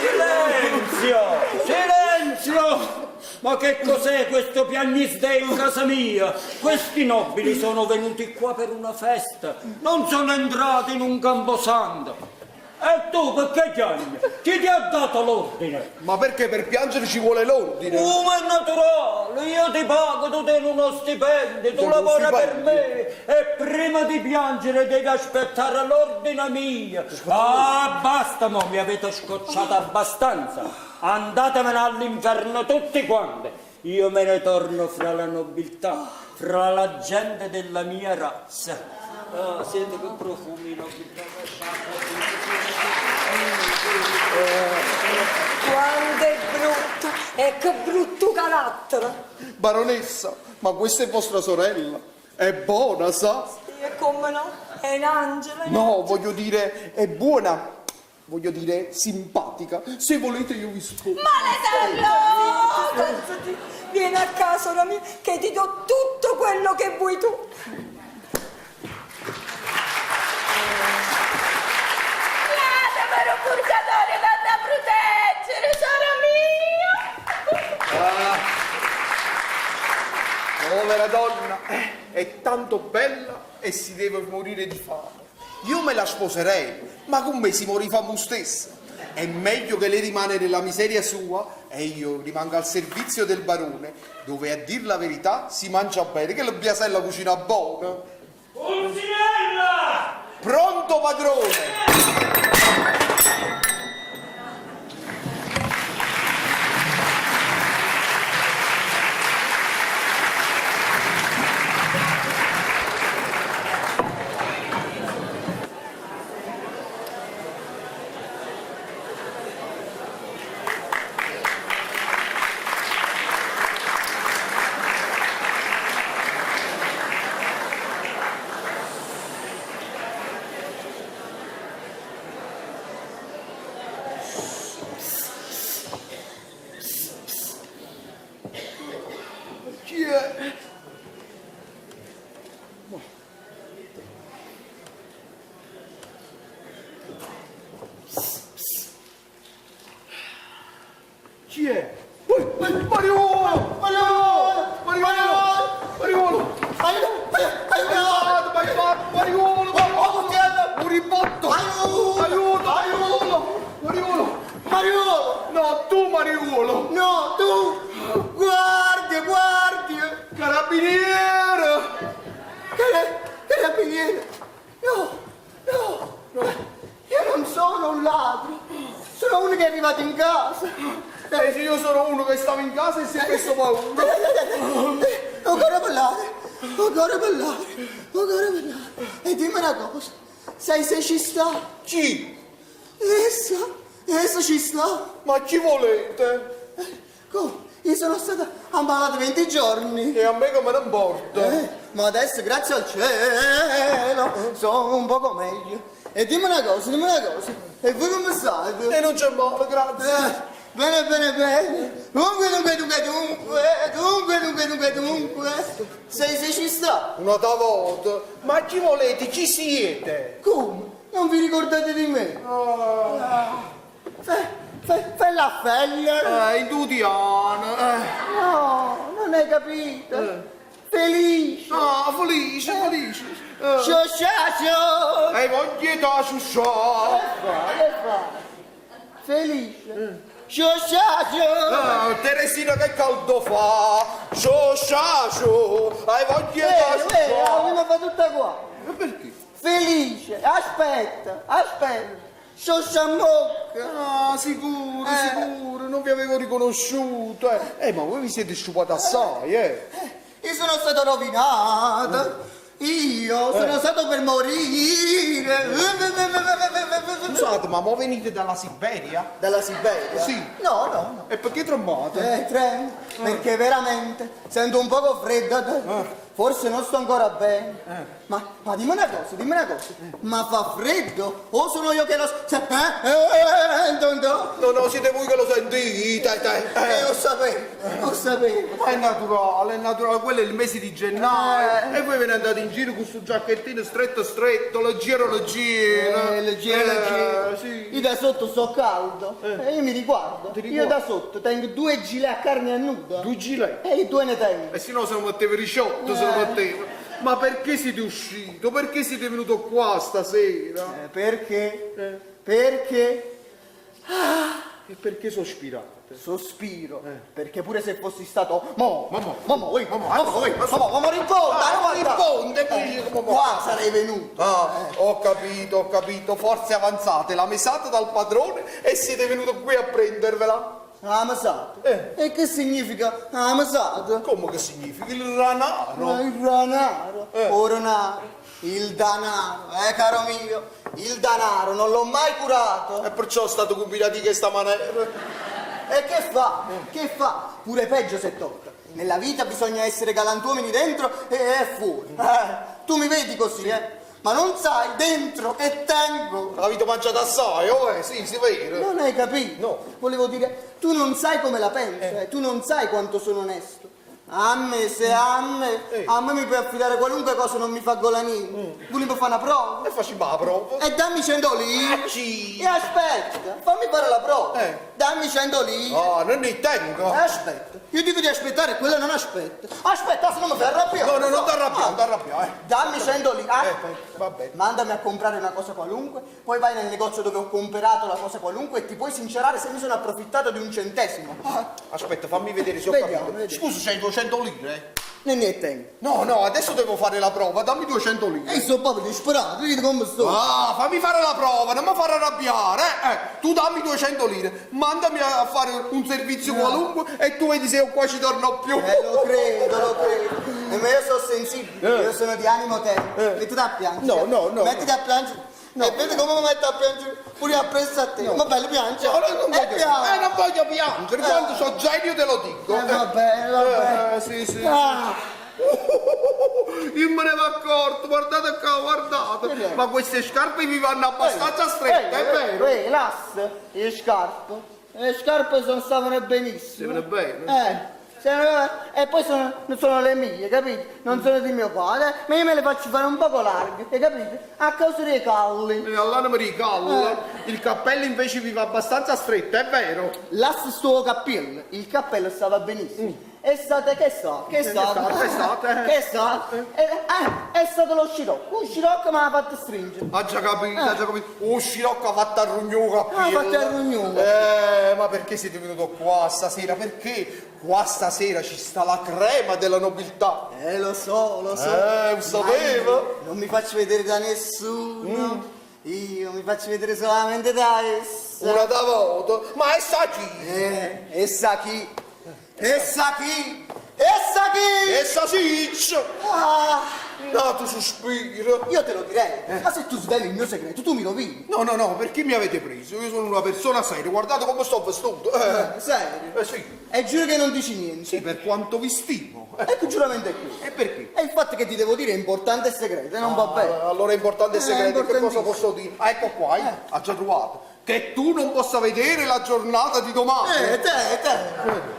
Silenzio! Silenzio! Ma che cos'è questo piagnisteo in casa mia? Questi nobili sono venuti qua per una festa, non sono entrati in un camposanto. E tu perché piangi? Chi ti ha dato l'ordine? Ma perché per piangere ci vuole l'ordine? Ma è naturale, io ti pago, tu tieni uno stipendio, tu lavori per me e prima di piangere devi aspettare l'ordine mio. Ah, basta, mo mi avete scocciato abbastanza. Andatevene all'inferno tutti quanti. Io me ne torno fra la nobiltà, fra la gente della mia razza. Ah, senti che profumino. Quanto è brutto, e che brutto carattere. Baronessa, ma questa è vostra sorella? È buona, sa? Sì, e come no? È un angelo. No, voglio dire, è buona. Voglio dire, simpatica. Se volete io vi sposo. Alzati, vieni a casa da me che ti do tutto quello che vuoi tu. Lasciamelo purgatorio da proteggere, sora mia! Povera donna, è tanto bella e si deve morire di fame. Io me la sposerei, ma con me si morifamo stessa. È meglio che lei rimane nella miseria sua e io rimango al servizio del barone, dove a dir la verità si mangia bene, che la biasella cucina buona. Pulcinella! Pronto, padrone! Chi è? Chi è? Mariuolo! Mariuolo! Mariuolo! Mariuolo! Aiuto! Mariuolo! Un ribotto! Aiuto! Aiuto! Mariuolo! Mariuolo! No, tu Mariuolo! No, tu! Guardia, guardia! Carabiniere! Carabiniere! No, no! Io non sono un ladro! Sono uno che è arrivato in casa! Io sono uno che stava in casa e si è messo paura! Ancora parlare! Ancora parlare! Ancora parlare! E dimmi una cosa! Sai se ci sta? Chi? Essa ci sta? Ma chi volete? Come? Io sono stata ammalata 20 giorni. E a me come non importa? Ma adesso, grazie al cielo, sono un poco meglio. E dimmi una cosa, E voi come state? E non c'è male, grazie. Bene, bene, bene. Dunque. Se ci sta? Una volta. Ma chi volete? Chi siete? Come? Non vi ricordate di me? Fai la fella. Indudiana. No, non hai capito. Felice. Ah, felice. Sciosciaccio. E voglio da sciosciaccio. Che fa? Felice. Sciosciaccio. Teresina che caldo fa. Sciosciaccio. E voglio da sciosciaccio. Ma fa tutta qua. Perché? Felice. Aspetta. Sciambocca. Ah, sicuro, sicuro, non vi avevo riconosciuto. Ma voi vi siete sciupati assai, Io sono stato rovinato. Io sono stato per morire. Scusate, ma mo venite dalla Siberia? Dalla Siberia? Sì. No. E perché trombate? Tremo, perché veramente sento un poco freddo. Forse non sto ancora bene. Ma dimmi una cosa. Ma fa freddo? O sono io che lo... No, siete voi che lo sentite. Lo sapevo. Ma è naturale, quello è il mese di gennaio. E voi ve ne andate in giro con questo giacchettino stretto, leggero. Sì. Io da sotto sto caldo. E io mi riguardo. Ti Io da sotto tengo 2 gilet a carne a nuda. 2 gilet? E io 2 ne tengo. E se no se lo mettevo ricciotto, se lo mettevo. Ma perché siete uscito? Perché siete venuto qua stasera? Perché? Perché? E perché sospirate? Sospiro, perché pure se fossi stato mo Riponde, qua sarei venuto. ho capito, forze avanzate, la mesata dal padrone e siete venuto qui a prendervela. La mesata? E che significa la mesata? Come che significa? Il ranaro. Il ranaro, il danaro, caro mio, il danaro non l'ho mai curato. E perciò state combinati in questa maniera. E che fa? Pure peggio se tocca. Nella vita bisogna essere galantuomini dentro e fuori. Tu mi vedi così, ma non sai dentro che tengo. L'avete mangiata assai, sì, si vede. Non hai capito? No. Volevo dire, tu non sai come la penso, tu non sai quanto sono onesto. A me mi puoi affidare qualunque cosa, non mi fa golanino. Tu mi puoi fare una prova? E facciamo la prova. E dammi 100 lire. E aspetta, fammi fare la prova. Dammi 100 lire. Non ne tengo. Aspetta, io dico di aspettare e quella non aspetta. Aspetta, se non mi fai arrabbiare. No, non ti arrabbiare, Dammi 100 lire. Va bene. Mandami a comprare una cosa qualunque, poi vai nel negozio dove ho comprato la cosa qualunque e ti puoi sincerare se mi sono approfittato di un centesimo. Aspetta, fammi vedere se ho capito. Scusa, c'hai 200 lire? Ne tengo. No, adesso devo fare la prova, dammi 200 lire. E sono proprio disperato, vedi come sto. Fammi fare la prova, non mi fare arrabbiare. Tu dammi 200 lire, mandami a fare un servizio qualunque e tu vedi se io qua ci torno più. Lo credo. Ma io sono sensibile, io sono di animo tenero. Mettiti a piangere. No. Mettiti a piangere. E vedi come mi metto a piangere pure appresso a te. Ma bello piange. Non voglio piangere, quando so genio te lo dico. Vabbè. Sì. Io me ne ero accorto, guardate qua, guardate. Ma queste scarpe vi vanno abbastanza strette, è vero? Lascia le scarpe stavano benissimo. Stavano bene? E poi sono le mie, capito? Non sono di mio padre, ma io me le faccio fare un poco larghe, capito? A causa dei calli. E allora mi ricallo. Il cappello invece vi va abbastanza stretto, è vero? Lascia sto cappello, il cappello stava benissimo. È stato È stato lo scirocco. Un scirocco mi ha fatto stringere. Ha già capito. Un scirocco ha fatto arrugnare il cappello. Ma perché siete venuto qua stasera? Perché qua stasera ci sta la crema della nobiltà. Lo so. Lo sapevo. Non mi faccio vedere da nessuno. Io mi faccio vedere solamente da essa. Una da voto. Ma essa chi? Essa chi? Essa Siccio! Nato sospiro! Io te lo direi, ma se tu sveli il mio segreto, tu mi rovini. No, perché mi avete preso? Io sono una persona seria, guardate come sto vestito. Serio? Sì. E giuro che non dici niente? Sì, per quanto vi stimo. E che giuramento è questo? E perché? E il fatto che ti devo dire è importante e segreto, non va bene. Allora è importante e segreto, che cosa posso dire? Ecco qua, ha già trovato. Che tu non possa vedere la giornata di domani.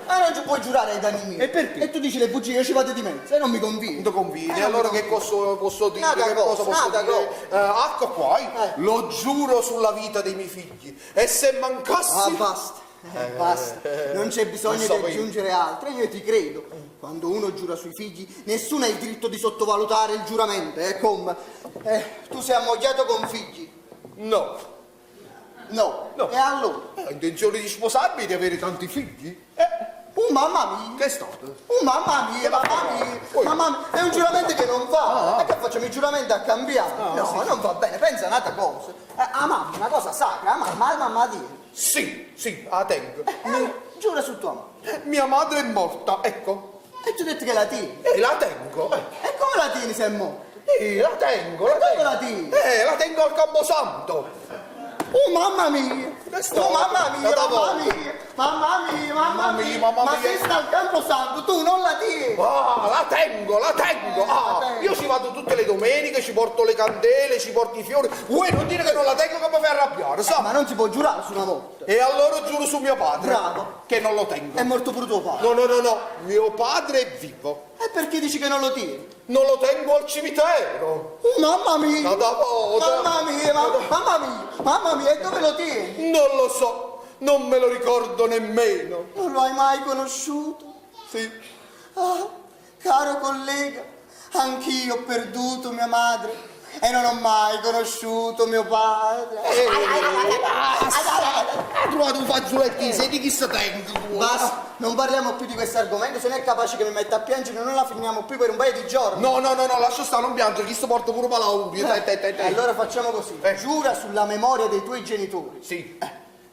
Non ci puoi giurare ai danni miei. E perché? E tu dici le bugie, io ci vado di mezzo e non mi conviene. Non ti conviene, allora che cosa posso dire? Ecco qua, lo giuro sulla vita dei miei figli. E se mancassi... Basta, non c'è bisogno di aggiungere altro, io ti credo. Quando uno giura sui figli, nessuno ha il diritto di sottovalutare il giuramento, come? Tu sei ammogliato con figli? No. E allora? Ho intenzione di sposarmi e di avere tanti figli. Un Mamma mia! Che è stato? Mamma mia, mamma mia, è un giuramento che non va. E che facciamo i giuramenti a cambiare? No, non va bene, pensa a un'altra cosa. Mamma, una cosa sacra, mamma dire. Sì, la tengo. Giura su tua madre. Mia madre è morta, ecco. E tu hai detto che la tieni? La tengo. E come la tieni se è morta? La tengo, Dove la tieni? la tengo al Camposanto. Mamma mia! Mamma mia! Ma se sta al Camposanto tu non la tieni! La tengo! Io ci vado tutte le domeniche, ci porto le candele, ci porto i fiori. Vuoi non dire che non la tengo che mi fai arrabbiare, sa? Ma non si può giurare su una volta! E allora giuro su mio padre. Bravo! Che non lo tengo. È morto pure tuo padre! No, mio padre è vivo. E perché dici che non lo tieni? Non lo tengo al cimitero. Mamma mia! Mamma Mamma mia, e dove lo tieni? Non lo so, non me lo ricordo nemmeno. Non lo hai mai conosciuto? Sì. Caro collega, anch'io ho perduto mia madre e non ho mai conosciuto mio padre. Hai trovato un fazzolettino, sei di chi sta tengo? Basta, non parliamo più di questo argomento, se non è capace che mi metta a piangere non la finiamo più per un paio di giorni. No, lascia stare, non piangere, chi sto porta pure palaudio. Allora facciamo così, giura sulla memoria dei tuoi genitori. Sì.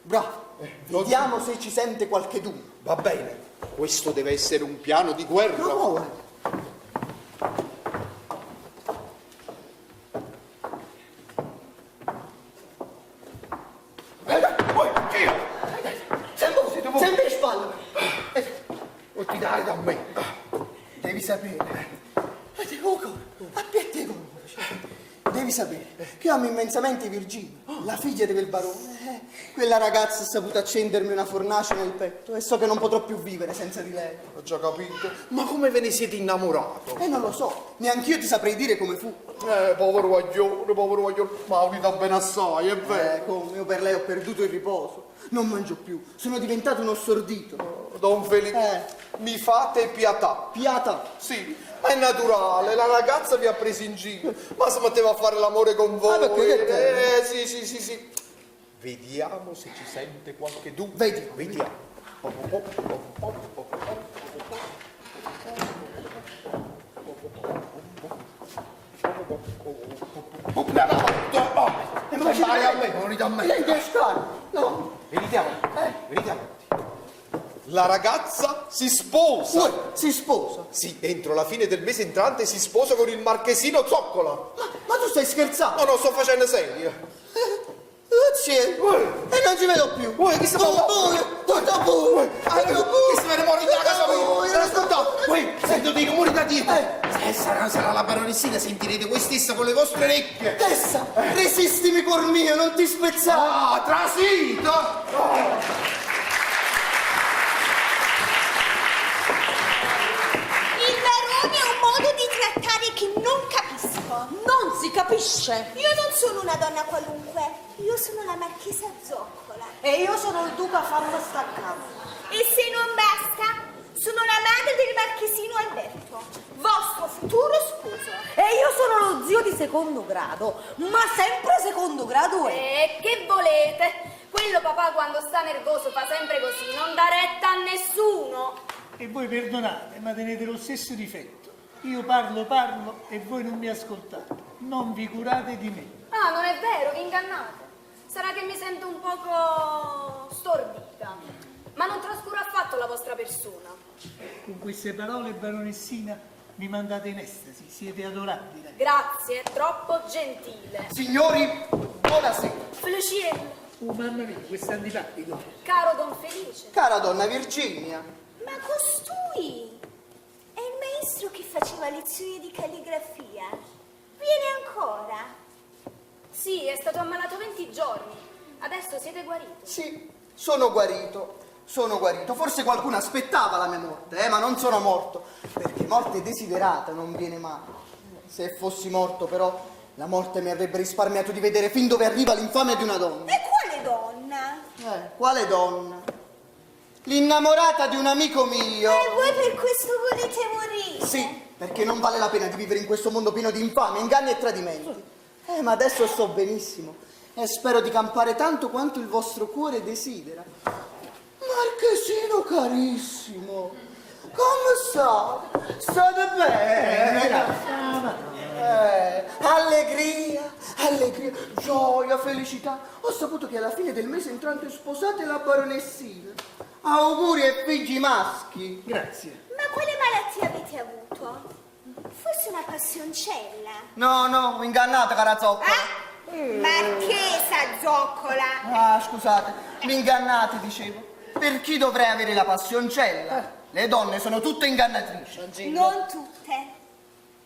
Bravo, vediamo se ci sente qualcheduno. Va bene, questo deve essere un piano di guerra. No. Sempre in spalla. Non ti dare da me. Devi sapere. Devi sapere che io amo immensamente Virginia, la figlia di quel barone. Quella ragazza ha saputo accendermi una fornace nel petto e so che non potrò più vivere senza di lei. Ho già capito. Ma come ve ne siete innamorato? Non lo so, neanch'io ti saprei dire come fu. Povero guaglione, ma unita bene assai, è vero. Come io per lei ho perduto il riposo, non mangio più, sono diventato uno stordito. Don Felipe, mi fate pietà. Pietà? Sì. È naturale, la ragazza vi ha preso in giro, ma si metteva a fare l'amore con voi. Sì. Vediamo se ci sente qualche dubbio. Vediamo. a me. Lei deve stare. No. Vediamo. La ragazza si sposa. Si sposa? Sì, entro la fine del mese entrante si sposa con il marchesino Zoccola. Ma tu stai scherzando? No, sto facendo serio. E non ci vedo più. Chi sta parlando? Chi si vede morire da casa mia? Ascolta, sento dei rumori da dietro. Sarà la baronessina, sentirete voi stessa con le vostre orecchie. Tessa, resistimi cuor mio, non ti spezzare. Trasito! Che non capisco. Non si capisce. Io non sono una donna qualunque, io sono la marchesa Zoccola. E io sono il duca Farmo Staccato. E se non basta, sono la madre del marchesino Alberto, vostro futuro sposo. E io sono lo zio di secondo grado, ma sempre secondo grado è. E che volete? Quello papà quando sta nervoso fa sempre così, non dà retta a nessuno. E voi perdonate, ma tenete lo stesso difetto. Io parlo e voi non mi ascoltate. Non vi curate di me. Ah, non è vero, vi ingannate. Sarà che mi sento un poco stordita, ma non trascuro affatto la vostra persona. Con queste parole, baronessina, mi mandate in estasi. Siete adorabili. Grazie, troppo gentile. Signori, buonasera. Felice. Oh, mamma mia, questo è antipatico. Caro Don Felice. Cara donna Virginia. Ma costui è il maestro che faceva lezioni di calligrafia. Viene ancora? Sì, è stato ammalato 20 giorni. Adesso siete guarito? Sì, sono guarito. Forse qualcuno aspettava la mia morte, ma non sono morto, perché morte desiderata non viene mai. Se fossi morto, però, la morte mi avrebbe risparmiato di vedere fin dove arriva l'infamia di una donna. E quale donna? Quale donna? L'innamorata di un amico mio. E voi per questo volete morire? Sì, perché non vale la pena di vivere in questo mondo pieno di infame, inganni e tradimenti. Ma adesso sto benissimo e spero di campare tanto quanto il vostro cuore desidera. Marchesino carissimo, come state? State bene? Allegria, allegria, gioia, felicità. Ho saputo che alla fine del mese entrante sposate la baronessina. Auguri ai figli maschi. Grazie. Ma quale malattia avete avuto? Forse una passioncella? No, ingannata, cara zoccola. Marchesa Zoccola! Ah, scusate, mi ingannate, dicevo. Per chi dovrei avere la passioncella? Le donne sono tutte ingannatrici. Non tutte.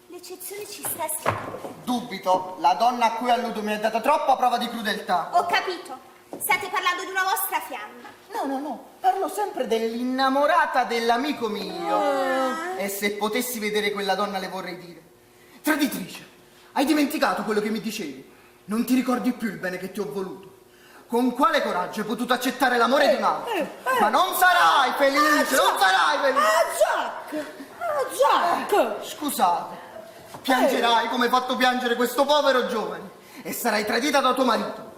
L'eccezione ci sta scritto. Dubito, la donna a cui alludo mi ha dato troppa prova di crudeltà. Ho capito. State parlando di una vostra fiamma. No, parlo sempre dell'innamorata dell'amico mio. E se potessi vedere quella donna le vorrei dire: traditrice, hai dimenticato quello che mi dicevi? Non ti ricordi più il bene che ti ho voluto? Con quale coraggio hai potuto accettare l'amore di un altro? Ma non sarai felice, non sarai felice! Jack! Scusate, piangerai come hai fatto piangere questo povero giovane e sarai tradita da tuo marito.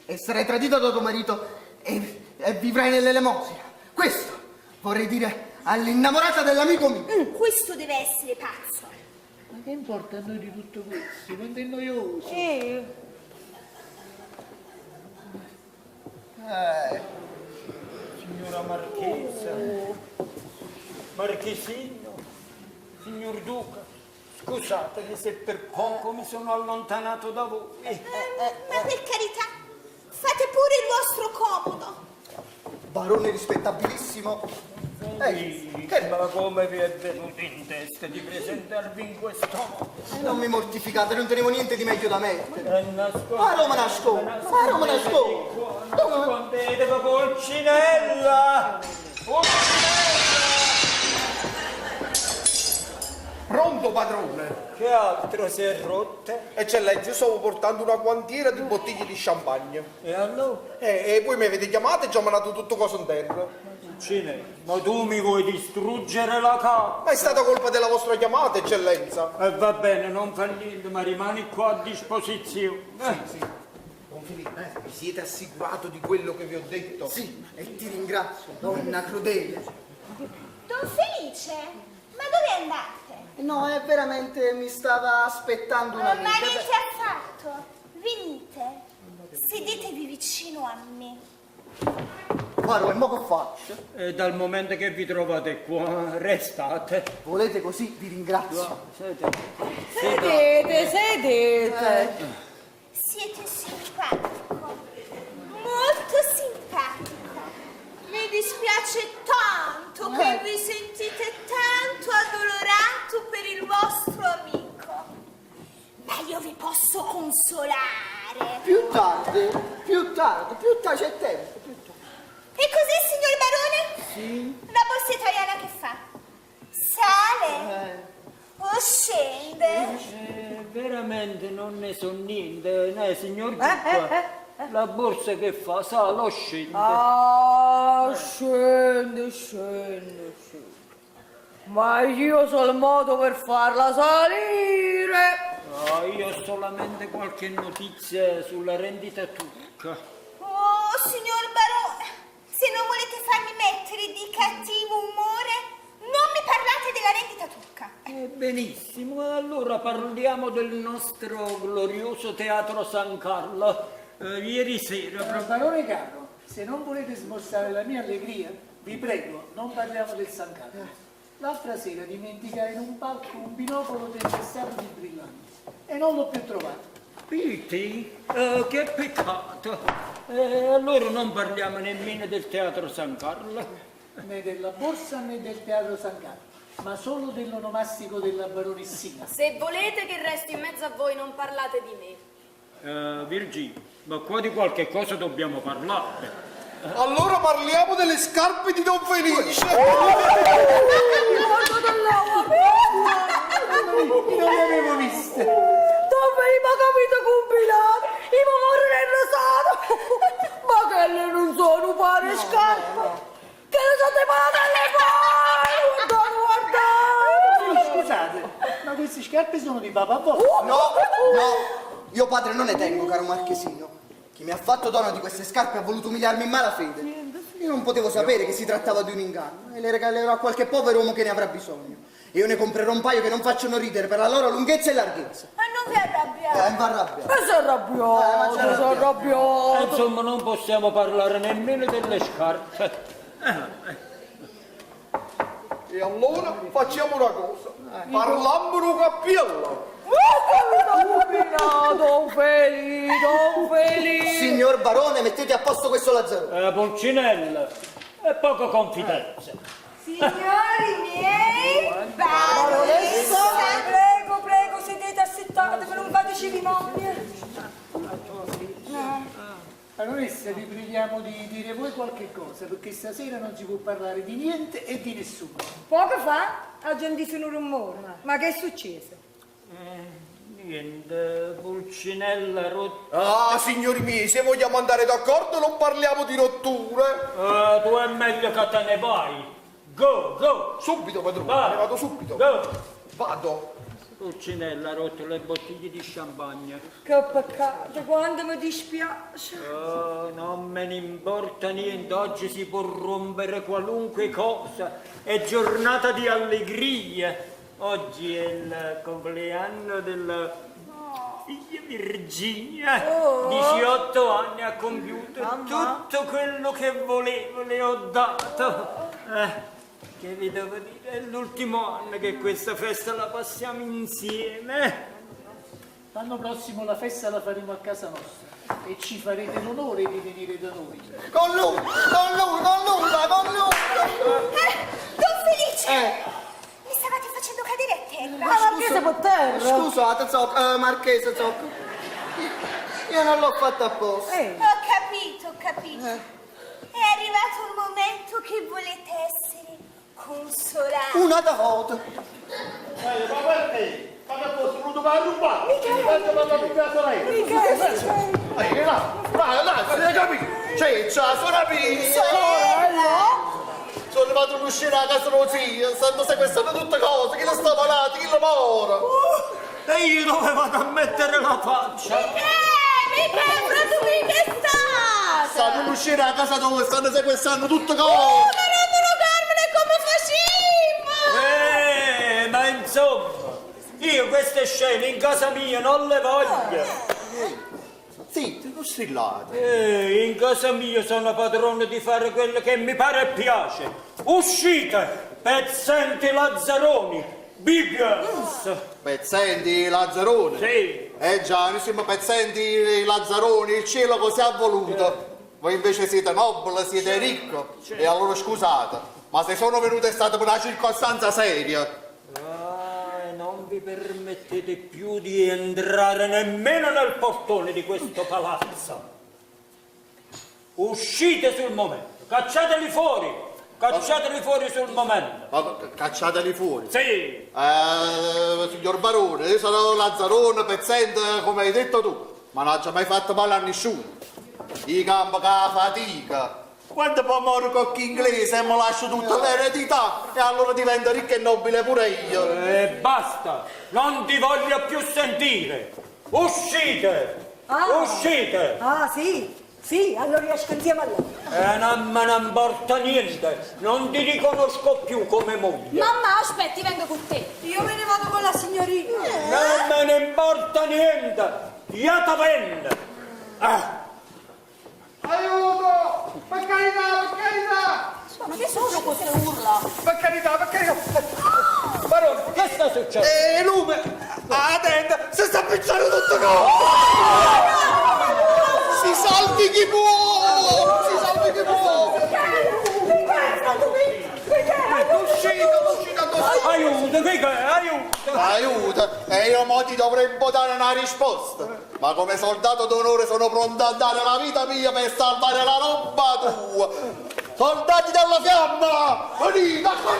E sarai tradita da tuo marito e vivrai nell'elemosina. Questo vorrei dire all'innamorata dell'amico mio. Questo deve essere pazzo. Ma che importa a noi di tutto questo? Non è noioso. Signora Marchesa, Marchesino, signor Duca, scusatemi se per poco mi sono allontanato da voi. Ma per carità, fate pure il vostro comodo. Barone rispettabilissimo. Ma come vi è venuto in testa di presentarvi in questo modo? Non mi mortificate, non tenevo niente di meglio da mettere. Nascosto. Ma Roma nascosto. Nascondete Pulcinella! Pronto, padrone? Che altro si è rotte? Eccellenza, io stavo portando una quantiera di bottiglie di champagne. E allora? E poi mi avete chiamato e ci ho mandato tutto cosa in terra. Pulcinella, ma tu mi vuoi distruggere la casa? Ma è stata colpa della vostra chiamata, eccellenza. Va bene, non fa niente, ma rimani qua a disposizione. Sì. Buon Filippo, vi siete assicurato di quello che vi ho detto? Sì, e ti ringrazio, donna crudele. Don Felice, ma dove andate? No, è veramente mi stava aspettando una Ma amica. niente affatto. Venite, sedetevi vicino a me. Faro, e mo che faccio? E dal momento che vi trovate qua, restate. Volete così? Vi ringrazio. Sedete. Siete simpatico, molto simpatico. Mi dispiace tanto che vi sentite tanto addolorato per il vostro amico. Ma io vi posso consolare. Più tardi, c'è tempo. E così, signor Barone? Sì. La borsa italiana che fa? Sale? O scende? Veramente non ne so niente, signor Duca. La borsa che fa, sale o scende? Ah, scende. Ma io so il modo per farla salire. Io ho solamente qualche notizia sulla rendita turca. Oh, signor Barone, se non volete farmi mettere di cattivo umore, non mi parlate della rendita turca. Benissimo, allora parliamo del nostro glorioso Teatro San Carlo. Ieri sera... Barone caro, se non volete smorzare la mia allegria, vi prego, non parliamo del San Carlo. L'altra sera dimenticai in un palco un binocolo tempestato di brillanti e non l'ho più trovato. Piti? Che peccato. Allora non parliamo nemmeno del Teatro San Carlo. Né della borsa né del Teatro San Carlo, ma solo dell'onomastico della baronessina. Se volete che resti in mezzo a voi, non parlate di me. Virginia, ma qua di qualche cosa dobbiamo parlare. Allora parliamo delle scarpe di Don Felice. Non le avevo viste. Dove mi ha capito combinato? Io mi morrò rosato. Ma che le non sono pare scarpe. Che le sono deparate alle mani. Guardate. Scusate, ma queste scarpe sono di papà vostro? No, io padre non ne tengo, caro Marchesino. Chi mi ha fatto dono di queste scarpe ha voluto umiliarmi in malafede. Io non potevo sapere che si trattava di un inganno e le regalerò a qualche povero uomo che ne avrà bisogno. E io ne comprerò un paio che non facciano ridere per la loro lunghezza e larghezza. Ma non vi arrabbiate. Mi fa arrabbiare. Ma sei arrabbiato, sei arrabbiato. Insomma, non possiamo parlare nemmeno delle scarpe. E allora facciamo una cosa. Parlammo cappiello. Don Felice. Signor barone, mettete a posto questo Lazzaro. Pulcinella, e poco confidenza. Signori miei, Baronessa. Prego, sedete assettate, non fate cerimonie. Baronessa, vi preghiamo di dire voi qualche cosa, perché stasera non si può parlare di niente e di nessuno. Poco fa ha sentito un rumore. Ma che è successo? Niente, Pulcinella rotta. Ah, signori miei, se vogliamo andare d'accordo non parliamo di rotture. Tu è meglio che te ne vai. Go. Subito, padrone, Vai. ne vado subito. Go. Vado. Pulcinella ha rotto le bottiglie di champagne. Che peccato, quanto mi dispiace. Non me ne importa niente, oggi si può rompere qualunque cosa. È giornata di allegria. Oggi è il compleanno della figlia Virginia. 18 anni ha compiuto. Tutto quello che volevo le ho dato. Che vi devo dire? È l'ultimo anno che questa festa la passiamo insieme. L'anno prossimo la festa la faremo a casa nostra e ci farete l'onore di venire da noi. Con lui. Don Felice. Mi stavate facendo cadere a terra. Ma Marchese per terra. Scusate, Marchese, Zocco. Io non l'ho fatto apposta. Ho capito. È arrivato il momento che volete essere consolati. Una volta. Ma perché? Ma che posso voluto fare un bar? Dai, se capito? C'è la pizza. Sono arrivato all'uscita a casa dello zio, stanno sequestrando tutte cose, chi le sta malati, chi le mora. E io dove vado a mettere la faccia? Proprio che state? Stanno all'uscita a casa dove stanno sequestrando tutte cose. Ma non Carmine come facciamo? Ma insomma, io queste scene in casa mia non le voglio. Zitti, non strillate. In casa mia sono padrone di fare quello che mi pare e piace. Uscite, pezzenti lazzaroni, biggers. Pezzenti, Lazzarone. Sì. Già, noi siamo pezzenti, Lazzaroni, il cielo così ha voluto. Voi invece siete nobili, siete ricchi. E allora scusate, ma se sono venuto è stata per una circostanza seria. Non vi permettete più di entrare nemmeno nel portone di questo palazzo. Uscite sul momento, cacciateli fuori sul momento. Ma cacciateli fuori. Sì. Signor Barone, io sono Lazzarone, pezzente, come hai detto tu, ma non ho già mai fatto male a nessuno. I campi che la fatica. Quando poi muore cocchi inglese e mi lascio tutta l'eredità e allora divento ricco e nobile pure io. E basta, non ti voglio più sentire. Uscite! Uscite! Ah, sì, allora riesco insieme a lei. Non me ne importa niente, non ti riconosco più come moglie. Mamma, aspetti, vengo con te. Io me ne vado con la signorina. Non me ne importa niente, iata vende. Aiuto! Per carità! Ma che sono queste urla? Per carità! Barone, che sta succedendo? Lume! Ah, tenda! Si sta picciando tutto no! Si salvi chi può! Aiuto! E io mo ti dovrei dare una risposta. Ma come soldato d'onore sono pronto a dare la vita mia per salvare la roba tua. Soldati della fiamma! Venite a con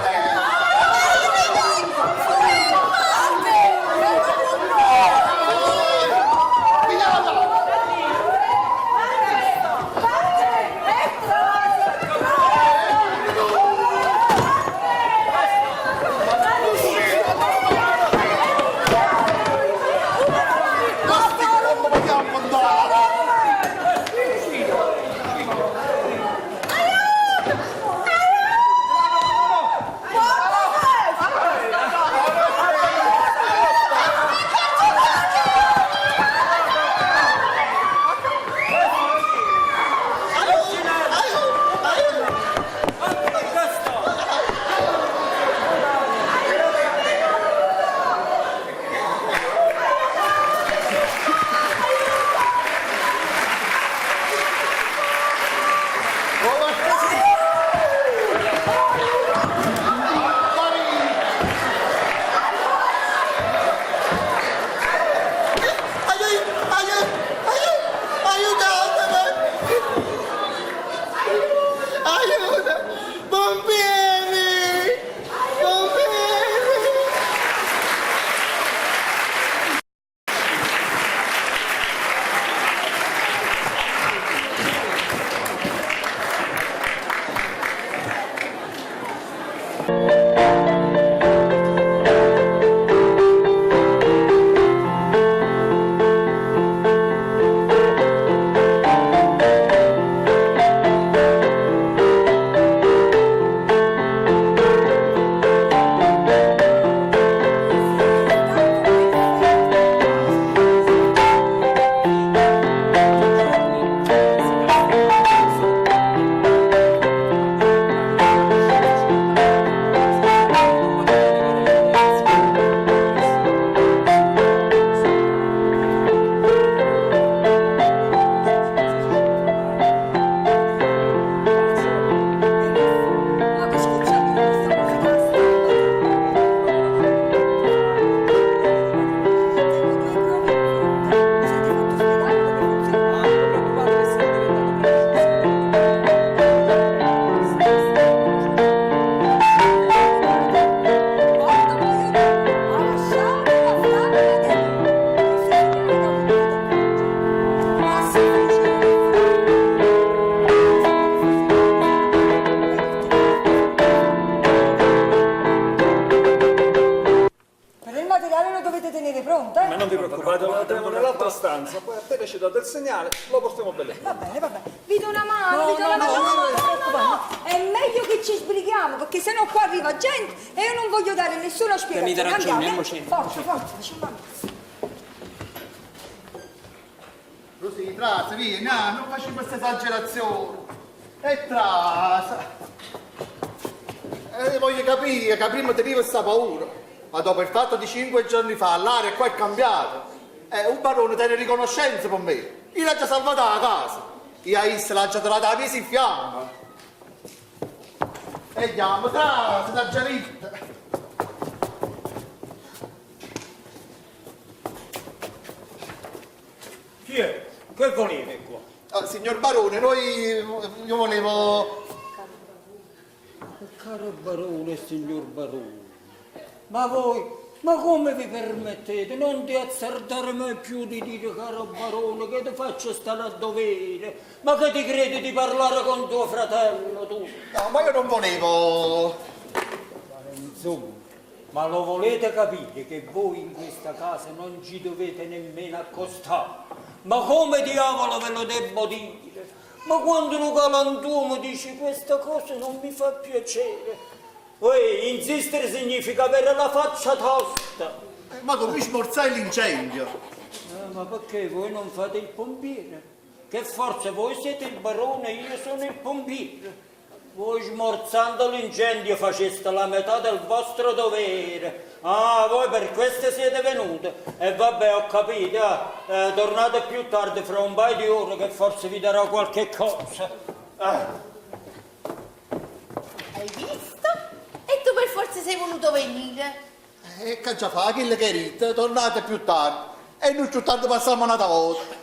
Vado, lo teniamo nell'altra stanza, poi appena ci date il segnale, lo portiamo bene. Va bene, vi do una mano, vi do una mano. No, è meglio che ci sbrighiamo, perché sennò qua arriva gente e io non voglio dare nessuna spiegazione. Tenete ragione, Andiamo, moci. Forza, diciamo. Così, trasa, via, no, non facciamo queste esagerazioni. E trasa. Voglio capire che prima tenivo questa paura, ma dopo il fatto di 5 giorni fa l'aria qua è cambiata. Un barone tiene riconoscenza per me. Io l'ho già salvata la casa. Io a Issa l'ho già trovata la mia in fiamma. E andiamo, trasa, da già ritta. Chi è? Che volete qua? Signor barone, io volevo... Caro barone, signor barone, ma voi, ma come vi permettete? Non ti azzardare mai più di dire, caro barone, che ti faccio stare a dovere? Ma che ti credi di parlare con tuo fratello, tu? No, ma io non volevo... Insomma, ma lo volete capire che voi in questa casa non ci dovete nemmeno accostare? Ma come diavolo ve lo devo dire? Ma quando un galantuomo dice questa cosa non mi fa piacere. Insistere significa avere la faccia tosta. Ma come smorzai l'incendio? Ma perché voi non fate il pompiere? Che forza, voi siete il barone, io sono il pompiere. Voi smorzando l'incendio faceste la metà del vostro dovere. Ah, voi per questo siete venute. E vabbè, ho capito, tornate più tardi, fra un paio di ore, che forse vi darò qualche cosa. Hai visto? E tu per forza sei voluto venire. Che già fa, che rite, tornate più tardi. E noi più tardi passiamo una volta.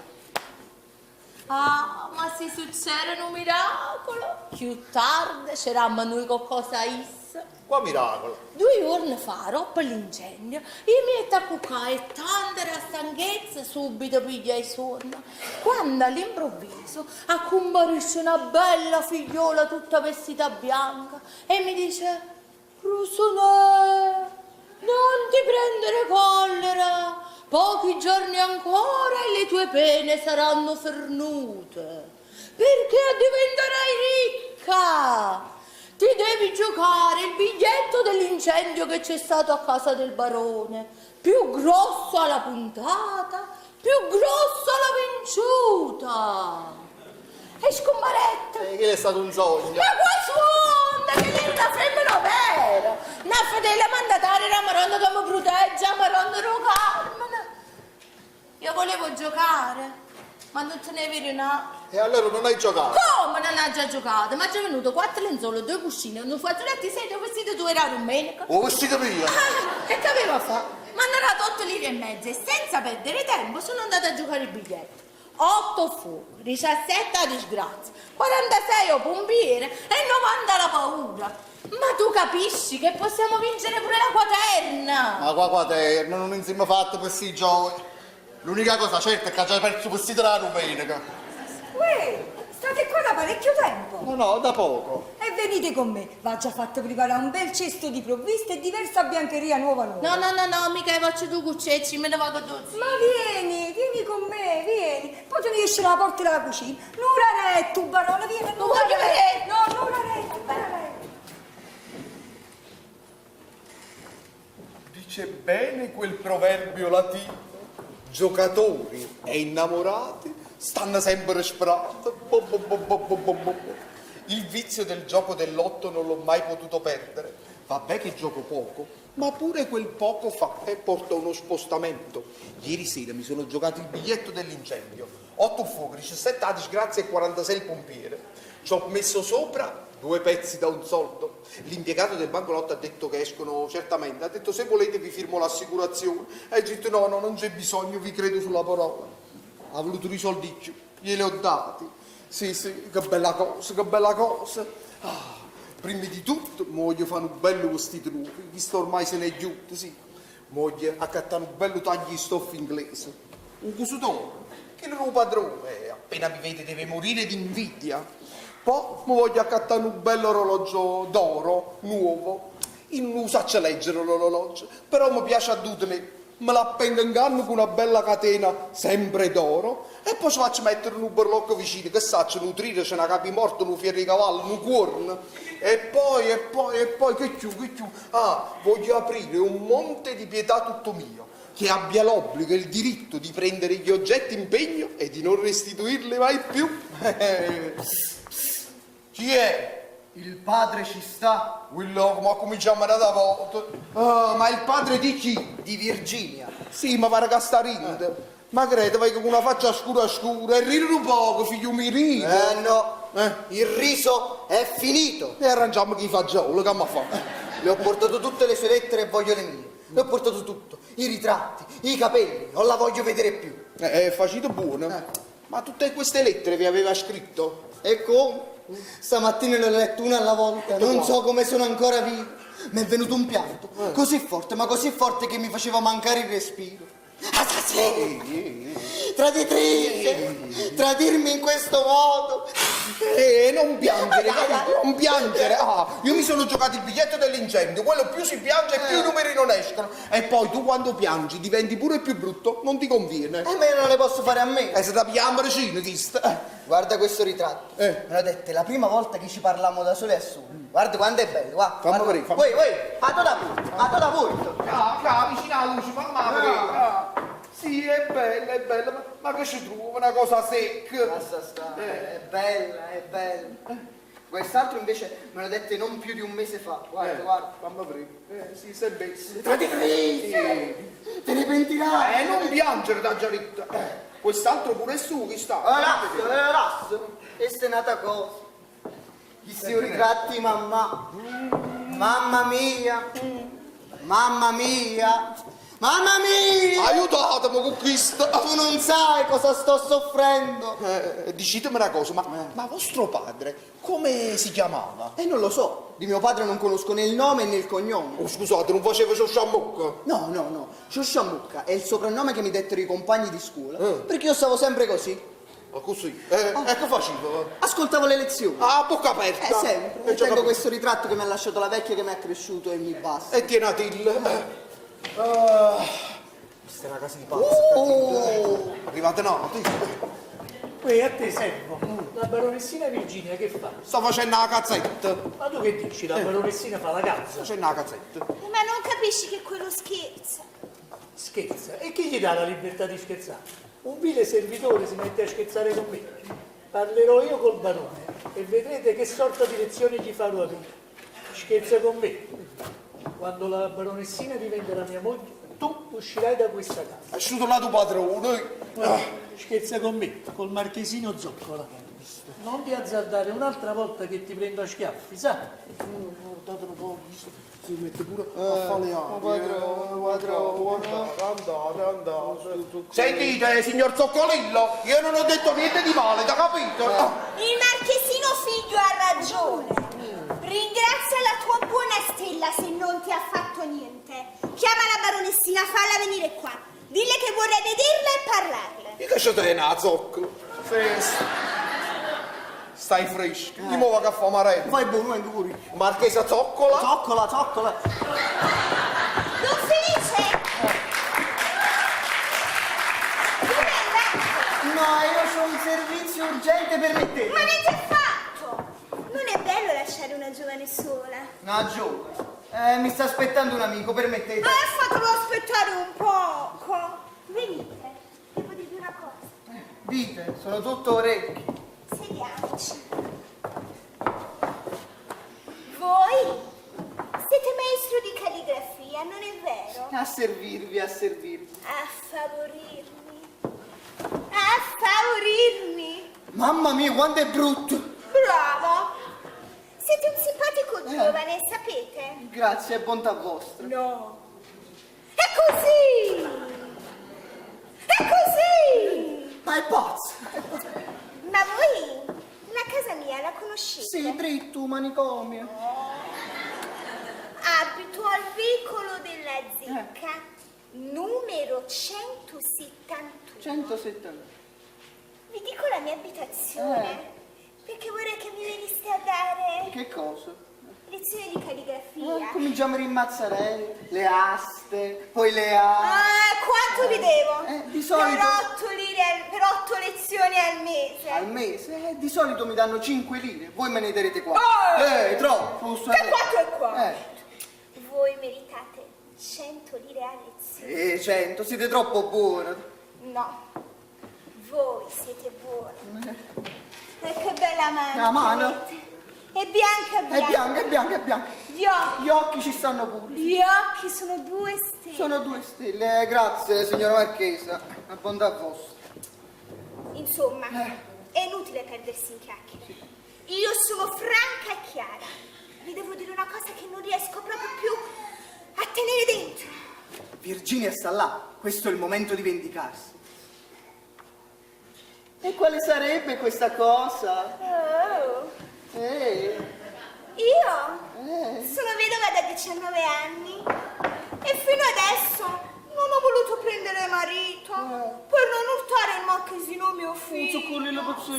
Ah, ma se succede un miracolo, più tardi c'eravamo noi con cosa issa. Qua miracolo. 2 giorni fa, per l'incendio, io mi metto a cuccare e tanta era stanchezza, subito pigliai sonno. Quando all'improvviso accomparisce una bella figliola tutta vestita bianca e mi dice: Rosanè, non ti prendere collera. Pochi giorni ancora e le tue pene saranno fernute, perché diventerai ricca. Ti devi giocare il biglietto dell'incendio che c'è stato a casa del barone. Più grossa la puntata, più grossa la vinciuta. E scomparetta. Che è stato un sogno. Ma qua suona, che è una femmina vera. Una fedele mandataria, la maronna che mi protegge, la maronna lo Carmen. Io volevo giocare, ma non te ne vedi una. E allora non hai giocato? Come non hai già giocato? Ma già venuto 4 lenzuola, 2 cuscine, un fazzoletti, 6 vestiti, 2 era domenica. Ho vestito mio. Che aveva fatto? Ma ne era 8 lire e mezza e senza perdere tempo sono andata a giocare il biglietto. 8 fuoco, 17 a disgrazia, 46 a pompiere e 90 alla paura. Ma tu capisci che possiamo vincere pure la quaterna? Ma qua quaterna non insieme fatto per questi giochi. L'unica cosa certa è che ha già perso vestito la domenica. Uè, state qua da parecchio tempo. No, da poco. E venite con me, va già fatto preparare un bel cesto di provviste e diversa biancheria nuova. No, mica faccio 2 cuccecci, me ne vado 12. Ma vieni con me, vieni. Poi tu riesci alla porta della cucina. L'ora retto, barone, vieni. Non voglio vedere. No, l'ora retto, barone. Dice bene quel proverbio latino. Giocatori e innamorati stanno sempre sperando. Il vizio del gioco dell'otto non l'ho mai potuto perdere. Vabbè che gioco poco, ma pure quel poco fa porta uno spostamento. Ieri sera mi sono giocato il biglietto dell'incendio. 8 fuochi, 17 a disgrazia e 46 il pompiere. Ci ho messo sopra 2 pezzi da un soldo. L'impiegato del banconotto ha detto che escono certamente. Ha detto: se volete vi firmo l'assicurazione. E ho detto: no, non c'è bisogno, vi credo sulla parola. Ha voluto i soldi più, glieli ho dati. Sì, che bella cosa, che bella cosa. Prima di tutto, voglio fare un bello vestito nuovo, visto ormai se ne è giunto, sì. Voglio accattare un bello taglio di stoffa inglese. Un cusutore, che non è un padrone, appena mi vede deve morire di invidia. Poi mi voglio accattare un bello orologio d'oro, nuovo. Io non lo so leggere l'orologio, però mi piace a tutto me. me la appendo in canna con una bella catena sempre d'oro e poi ci faccio mettere un berlocco vicino che saccio nutrire, c'è una capimorta, un fiero di cavallo, un cuorno e poi che più? Voglio aprire un monte di pietà tutto mio che abbia l'obbligo e il diritto di prendere gli oggetti in pegno e di non restituirli mai più. Chi è? Il padre ci sta. Quello, ma cominciamo da volta. Ma il padre di chi? Di Virginia. Sì, ma pare che sta ridendo. Ma crede, vai con una faccia scura e ridere un poco, figlio mi ride. No, il riso è finito. E arrangiamo chi fa fagiolo, che mi fa? Le ho portato tutte le sue lettere e voglio le mie. Le ho portato tutto, i ritratti, i capelli, non la voglio vedere più. È facito buono. Ma tutte queste lettere vi aveva scritto? E come? Stamattina ne ho letto una alla volta, non so come sono ancora vivo. Mi è venuto un pianto, così forte, ma così forte che mi faceva mancare il respiro. Assassina! Traditrice! Tradirmi in questo modo! Non piangere, non piangere! Io mi sono giocato il biglietto dell'incendio, quello più si piange e più i numeri non escono. E poi tu quando piangi diventi pure più brutto, non ti conviene. Ma io non le posso fare a me. Se da piangere Guarda questo ritratto. Me l'ha detto, è la prima volta che ci parliamo da soli e assoli. Guarda quanto è bello, guarda. Fammi vedere, fammi vedere. Fatto da volto. Vicino alla luce, fammi vedere. Sì, è bella, ma che ci trovo? Una cosa secca. Basta stare, è bella. Quest'altro invece me l'ha detto non più di un mese fa. Guarda. Fammi vedere. Sì, sei bello. Traditrice! Te ne pentirai. Non piangere da Giaritta. Quest'altro pure è su, chi sta? Rasso. Questa è nata cosa. Questi ritratti, mamma. Mamma mia. Aiutatemi con questo. Tu non sai cosa sto soffrendo. Dicitemi una cosa, ma vostro padre come si chiamava? Non lo so. Di mio padre non conosco né il nome né il cognome. Scusate, non faceva Sciosciamucca? No. Sciosciamucca è il soprannome che mi dettero i compagni di scuola. Perché io stavo sempre così. Ma così? Che facevo? Ascoltavo le lezioni. Bocca aperta. Sempre. E tengo questo ritratto che mi ha lasciato la vecchia che mi ha cresciuto e mi basta. E tieni a Till. Questa è una casa di pazzi. Arrivate noti. A te servo. La baronessina Virginia che fa? Sto facendo la cazzetta. Ma tu che dici? La baronessina fa la cazza? Sto facendo la cazzetta. Ma non capisci che quello scherza? Scherza? E chi gli dà la libertà di scherzare? Un vile servitore si mette a scherzare con me. Parlerò io col barone e vedrete che sorta di lezione gli farò avere. Scherza con me. Quando la baronessina diventerà mia moglie, tu uscirai da questa casa. È uscito là tuo padrone. Scherza con me, col marchesino Zoccola. Non ti azzardare un'altra volta che ti prendo a schiaffi, sa? Guardatelo un po', si mette pure a fare le andate. Sentite, signor Zoccolillo, io non ho detto niente di male, t'ha capito? Il marchesino figlio ha ragione. Ringrazia la tua buona stella se non ti ha fatto niente. Chiama la baronessina, falla venire qua. Dille che vorrei vederla e parlarle. E che c'è te una zoccola? Stai fresco, di nuovo che fa marello. Vai buono, vai pure. Marchesa Zoccola? Zoccola. Don Felice! Dove è andato? No, io ho un servizio urgente per me. Ma ne ti ha fatto? Non è bello lasciare una giovane sola. Una giovane? Mi sta aspettando un amico, permettete. Fatelo aspettare un poco. Venite, devo dirvi una cosa. Dite, sono tutto orecchi. Sediamoci. Voi siete maestro di calligrafia, non è vero? A servirvi. A favorirmi. Mamma mia, quanto è brutto. Bravo. Siete un simpatico giovane, sapete? Grazie, è bontà vostra. No. È così. Ma è pazzo. Ma voi la casa mia la conoscete? Sì, dritto, manicomio. Abito al vicolo della Zecca, numero 171. 170. Vi dico la mia abitazione, perché vorrei che mi veniste a dare Che cosa? Lezione di calligrafia. Cominciamo a rimmazzare le aste, poi le A. Quanto vi devo? Di solito... Per 8 lezioni al mese. Al mese? Di solito mi danno 5 lire, voi me ne darete 4. Troppo. Che 4 è qua? Voi meritate 100 lire a lezione. 100, siete troppo buoni. No, voi siete buoni. E che bella mano. La mano? È bianca, È bianca. Gli occhi ci stanno pure. Gli occhi sono 2 stelle. Sono 2 stelle, grazie signora Marchesa, a bontà vostra. Insomma, è inutile perdersi in chiacchiere. Io sono franca e chiara. Vi devo dire una cosa che non riesco proprio più a tenere dentro. Virginia sta là, questo è il momento di vendicarsi. E quale sarebbe questa cosa? Io sono vedova da 19 anni e fino adesso non ho voluto prendere marito per non urtare il marchesino mio figlio.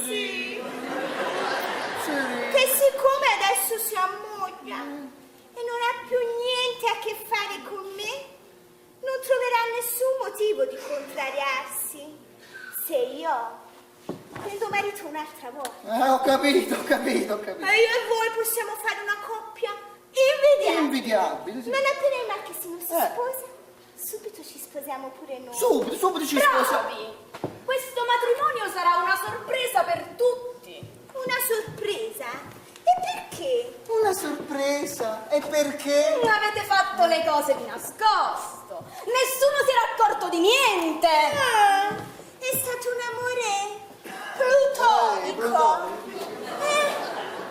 Sì. Che siccome adesso si ammoglia e non ha più niente a che fare con me, non troverà nessun motivo di contrariarsi se io prendo marito un'altra volta. Ho capito. E io e voi possiamo fare una coppia invidiabile. Sì. Non appena il marchesino si sposa, subito ci sposiamo pure noi. Subito ci sposiamo. Bravi! Questo matrimonio sarà una sorpresa per tutti. Una sorpresa? E perché? Una sorpresa? E perché? Avete fatto le cose di nascosto. Nessuno si era accorto di niente. È stato un amore plutonico.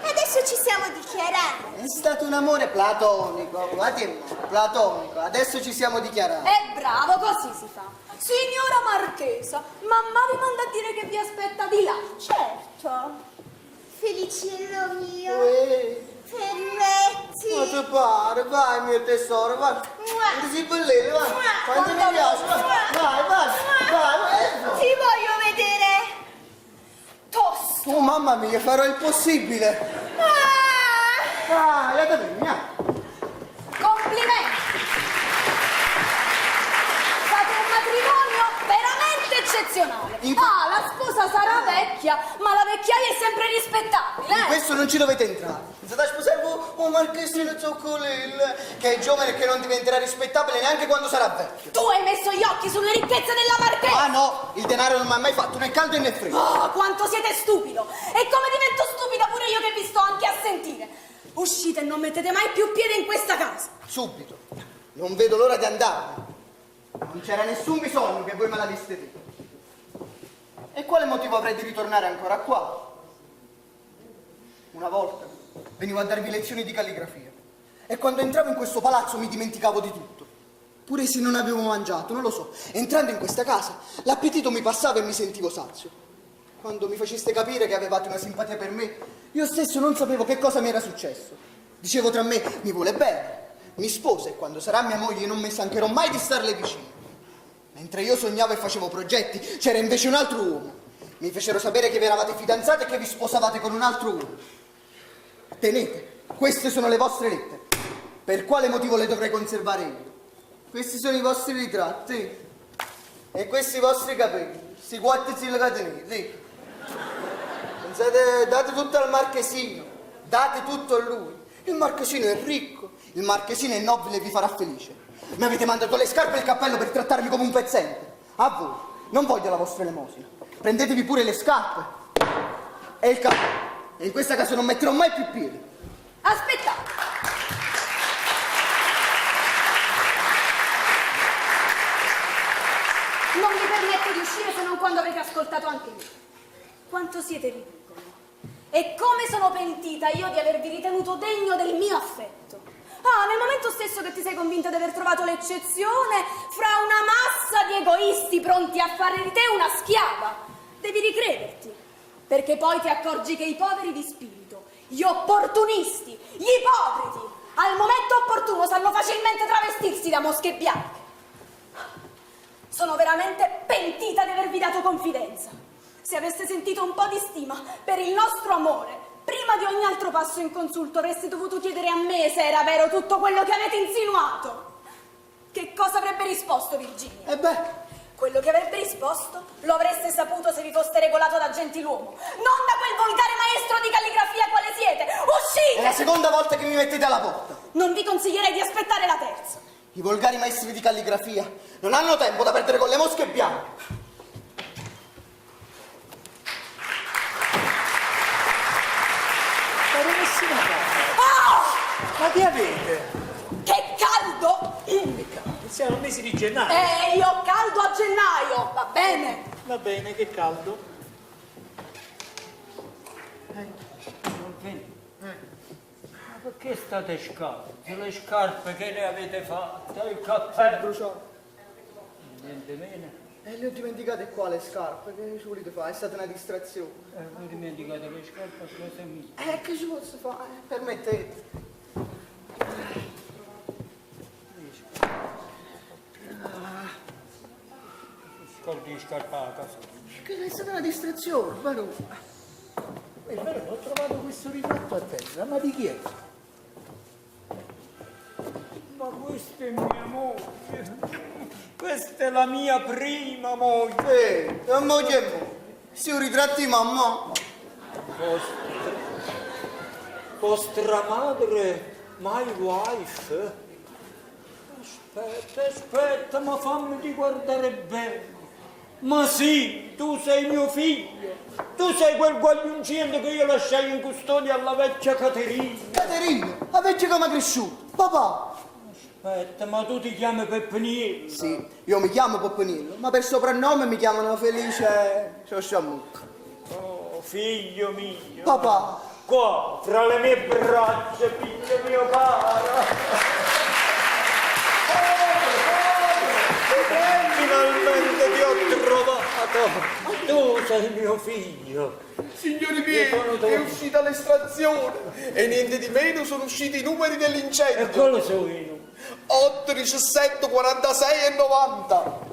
Adesso ci siamo dichiarati. È stato un amore platonico, platonico. Adesso ci siamo dichiarati. Bravo, così si fa. Signora Marchesa, mamma vi manda a dire che vi aspetta di là. Certo. Felicello mio. Ma Ferretti. ti pare, vai mio tesoro, vai. Non si bellere, vai. Quanto mi piace, vai. Ti voglio vedere tosto. Oh mamma mia, farò il possibile. La mia. Complimenti! Fate un matrimonio veramente eccezionale. La sposa sarà vecchia, ma la vecchiaia è sempre rispettabile. In questo non ci dovete entrare. State a sposare un marchesino Zoccolil, che è giovane e che non diventerà rispettabile neanche quando sarà vecchio. Tu hai messo gli occhi sulle ricchezze della Marchesa. No, il denaro non mi ha mai fatto né caldo né freddo. Quanto siete stupido! E come divento stupida pure io che vi sto anche a sentire. Uscite e non mettete mai più piede in questa casa. Subito. Non vedo l'ora di andare. Non c'era nessun bisogno che voi me la diste lì. E quale motivo avrei di ritornare ancora qua? Una volta venivo a darvi lezioni di calligrafia e quando entravo in questo palazzo mi dimenticavo di tutto. Pure se non avevo mangiato, non lo so. Entrando in questa casa, l'appetito mi passava e mi sentivo sazio. Quando mi faceste capire che avevate una simpatia per me, io stesso non sapevo che cosa mi era successo. Dicevo tra me, mi vuole bene, mi sposa e quando sarà mia moglie non mi stancherò mai di starle vicino. Mentre io sognavo e facevo progetti, c'era invece un altro uomo. Mi fecero sapere che vi eravate fidanzati e che vi sposavate con un altro uomo. Tenete, queste sono le vostre lettere. Per quale motivo le dovrei conservare io? Questi sono i vostri ritratti. E questi i vostri capelli. Sti 4 catenini, sì. Pensate, date tutto al marchesino. Date tutto a lui. Il marchesino è ricco. Il marchesino è nobile e vi farà felice. Mi avete mandato le scarpe e il cappello per trattarmi come un pezzente. A voi. Non voglio la vostra elemosina. Prendetevi pure le scarpe e il cappello. E in questa casa non metterò mai più piede. Aspettate! Non vi permetto di uscire se non quando avete ascoltato anche me. Quanto siete ridicoli. E come sono pentita io di avervi ritenuto degno del mio affetto. Nel momento stesso che ti sei convinta di aver trovato l'eccezione fra una massa di egoisti pronti a fare di te una schiava, devi ricrederti, perché poi ti accorgi che i poveri di spirito, gli opportunisti, gli ipocriti, al momento opportuno sanno facilmente travestirsi da mosche bianche. Sono veramente pentita di avervi dato confidenza. Se aveste sentito un po' di stima per il nostro amore, prima di ogni altro passo in consulto avreste dovuto chiedere a me se era vero tutto quello che avete insinuato. Che cosa avrebbe risposto Virginia? Quello che avrebbe risposto lo avreste saputo se vi foste regolato da gentiluomo, non da quel volgare maestro di calligrafia quale siete. Uscite! È la seconda volta che mi mettete alla porta. Non vi consiglierei di aspettare la terza. I volgari maestri di calligrafia non hanno tempo da perdere con le mosche bianche. Baronessina ma che avete? Che caldo! Siamo al mese di gennaio. Io ho caldo a gennaio, va bene? Va bene, che caldo. Ma perché state scalzi? Le scarpe che ne avete fatte? Il cappello? Niente meno. Le ho dimenticate qua le scarpe, che ci volete fare? È stata una distrazione. Voi dimenticate le scarpe a casa mia. Che ci posso fare? Permettete. Scordi di scarpa a casa. Che è stata una distrazione, barone. Ho trovato questo ritratto a terra, ma di chi è? Ma questa è mia moglie. Questa è la mia prima moglie. La moglie è moglie. Si un ritratto di mamma. Vostra madre, my wife. Aspetta, ma fammi di guardare bene. Ma sì, tu sei mio figlio. Tu sei quel guagliuncino che io lasciai in custodia alla vecchia Caterina. Caterina? La vecchia come è cresciuta? Papà? Aspetta, ma tu ti chiami Peppiniello? Sì, io mi chiamo Peppiniello, ma per soprannome mi chiamano Felice Sciosciamucca. Oh, figlio mio. Papà. Qua, fra le mie braccia, figlio mio caro. Finalmente ti ho trovato. Tu sei mio figlio. Signori miei, è uscita l'estrazione e niente di meno sono usciti i numeri dell'incendio. E quali sono i numeri? 8, 17, 46 e 90.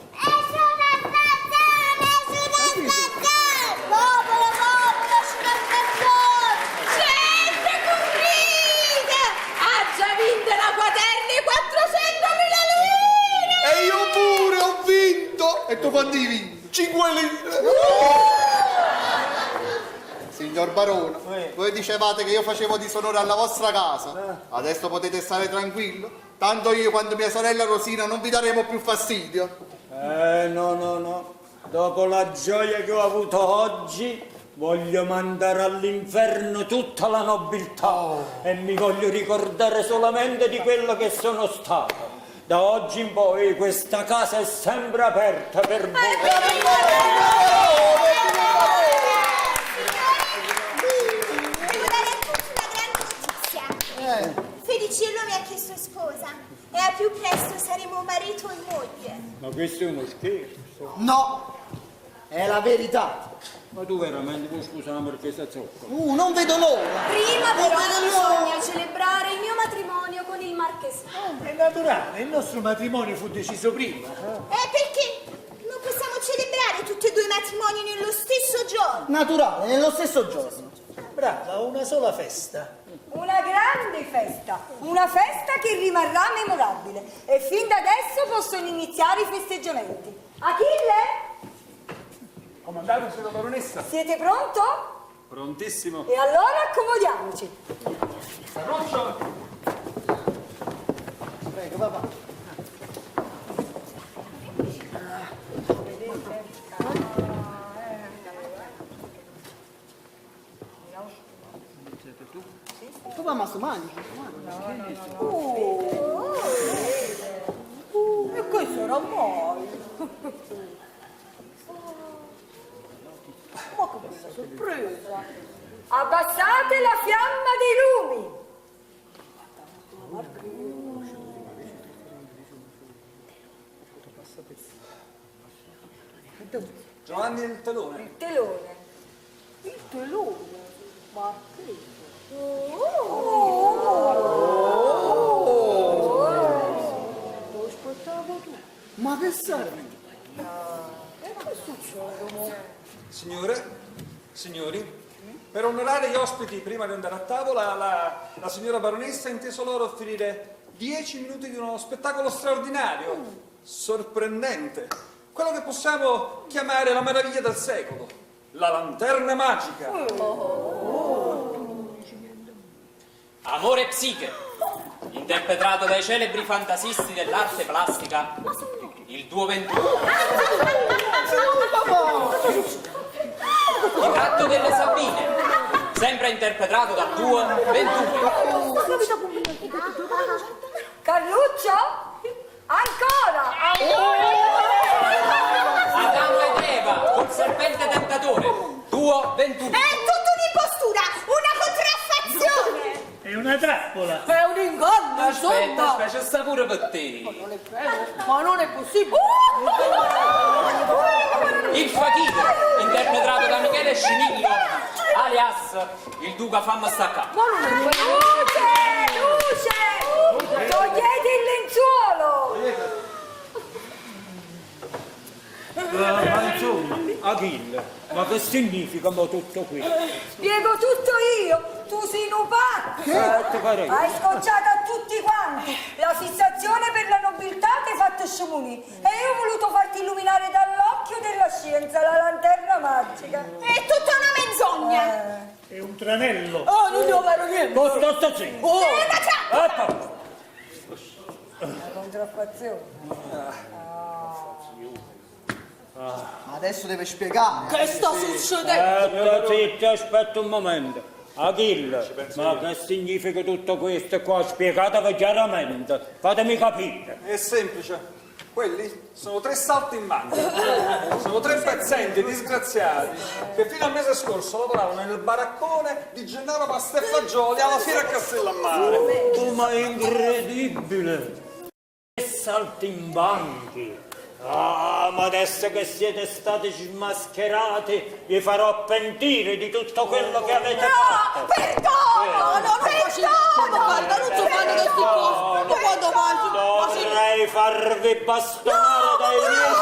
Gente, comprite! Ha già vinto la Quaterni 400.000 lire! E io pure ho vinto! E tu quanti hai vinto? 5 lire! Signor Barone, voi dicevate che io facevo disonore alla vostra casa. Adesso potete stare tranquillo. Tanto io quando mia sorella Rosina non vi daremo più fastidio. No. Dopo la gioia che ho avuto oggi, voglio mandare all'inferno tutta la nobiltà e mi voglio ricordare solamente di quello che sono stato. Da oggi in poi questa casa è sempre aperta per voi. Devo dare a tutti una grande notizia. Feliciello mi ha chiesto sposa e al più presto saremo marito e moglie. Ma questo è uno scherzo. No, è la verità. Ma tu veramente vuoi scusare perché sei zoppo? Non vedo l'ora. Prima però bisogna celebrare il mio matrimonio con il marchesino. È naturale, il nostro matrimonio fu deciso prima. Perché non possiamo celebrare tutti e due i matrimoni nello stesso giorno? Naturale, nello stesso giorno. Brava, una sola festa. Una grande festa, una festa che rimarrà memorabile e fin da adesso possono iniziare i festeggiamenti. Achille, Comandante, signora baronessa. siete pronto? Prontissimo. E allora accomodiamoci. Saroccio. Prego, papà. Papà, ma sto manico. E questo era mai. Ma che bella sorpresa. Abbassate la fiamma dei lumi. Giovanni il telone. Il telone. Il telone. Ma che? Lo aspettavo tu. Ma che serve? E che succede? Signore, signori, Per onorare gli ospiti, prima di andare a tavola, la signora baronessa ha inteso loro offrire 10 minuti di uno spettacolo straordinario, sorprendente, quello che possiamo chiamare la meraviglia del secolo, la lanterna magica. Amore e psiche, interpretato dai celebri fantasisti dell'arte plastica, il duo 21. Il ratto delle Sabine, sempre interpretato dal duo 21. Carluccio? Ancora! Adamo ed Eva, col serpente tentatore, duo 21. È tutta un'impostura, una contraffazione! È una trappola. È un inganno, Aspetta, insomma! c'è sta pure per te. Non è vero, ma non è possibile! Il Fakir, interpretato da Michele Scimiglio, alias il Duca Famma Stacca. Ma non è vero! Luce! Togliete il lenzuolo! Ma insomma, Achille, ma che significa mo tutto questo? Spiego tutto io! Tu sei un pazzo! Hai scocciato a tutti quanti! La fissazione per la nobiltà ti hai fatto scimunì! E io ho voluto farti illuminare dall'occhio della scienza la lanterna magica! È tutta una menzogna! È un tranello. Oh, non devo fare niente! Sto zitto! Oh! Ecco! La contraffazione! Ma adesso deve spiegare. Che sta succedendo? Zitto, aspetta un momento. Achille, ma che significa tutto questo qua? Spiegatemi chiaramente, fatemi capire. È semplice, quelli sono 3 salti in banca, sono 3 pezzenti disgraziati che fino al mese scorso lavoravano nel baraccone di Gennaro Pasta e Fagioli alla fiera a Castellammare. Oh, ma è incredibile! Che saltimbanchi! Ah, ma adesso che siete stati smascherati, vi farò pentire di tutto quello che avete fatto. Perdono! Perdono! Guarda, non so fare questi cose. Ma quando mai? Dovrei farvi bastonare dai miei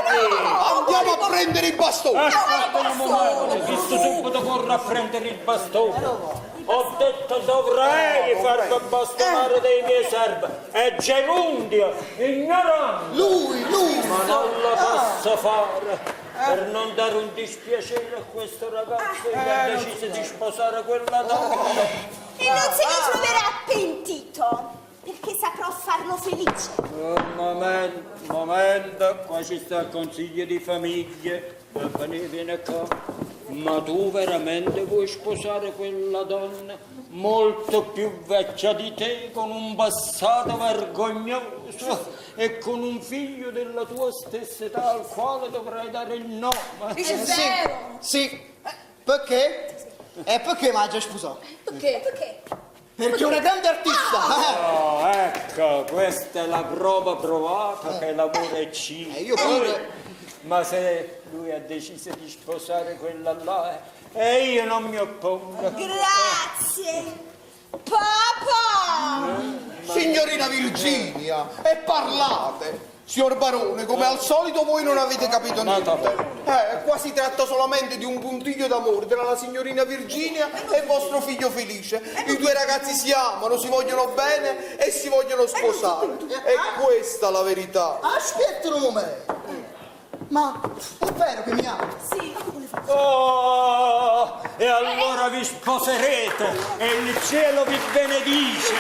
servi. Andiamo a prendere i bastoni! Aspetta un momento, visto subito corro a prendere il bastone. Ho detto dovrei farvi bastonare dai miei servi. È gerundio, ignorante. Lui! Ma non lo posso fare per non dare un dispiacere a questo ragazzo che ha deciso di sposare quella donna. E non se ne troverà pentito, perché saprò farlo felice. Un momento, qua ci sta il consiglio di famiglia. Vieni qua. Ma tu veramente vuoi sposare quella donna molto più vecchia di te, con un passato vergognoso e con un figlio della tua stessa età al quale dovrai dare il nome? È vero! Sì, perché? E perché mi ha già sposato? Perché? Perché è una grande artista! Oh, ecco, questa è la prova provata che l'amore è cinico. Io pure. Ma se lui ha deciso di sposare quella là, e io non mi oppongo. Grazie! Papà! Signorina Virginia, e parlate! Signor Barone, come al solito voi non avete capito niente. Qua si tratta solamente di un puntiglio d'amore tra la signorina Virginia e il vostro figlio Felice. I 2 ragazzi si amano, si vogliono bene e si vogliono sposare. È questa la verità. Aspetta un momento. Ma è vero che mi ama? Sì. Oh, e allora vi sposerete e il cielo vi benedice.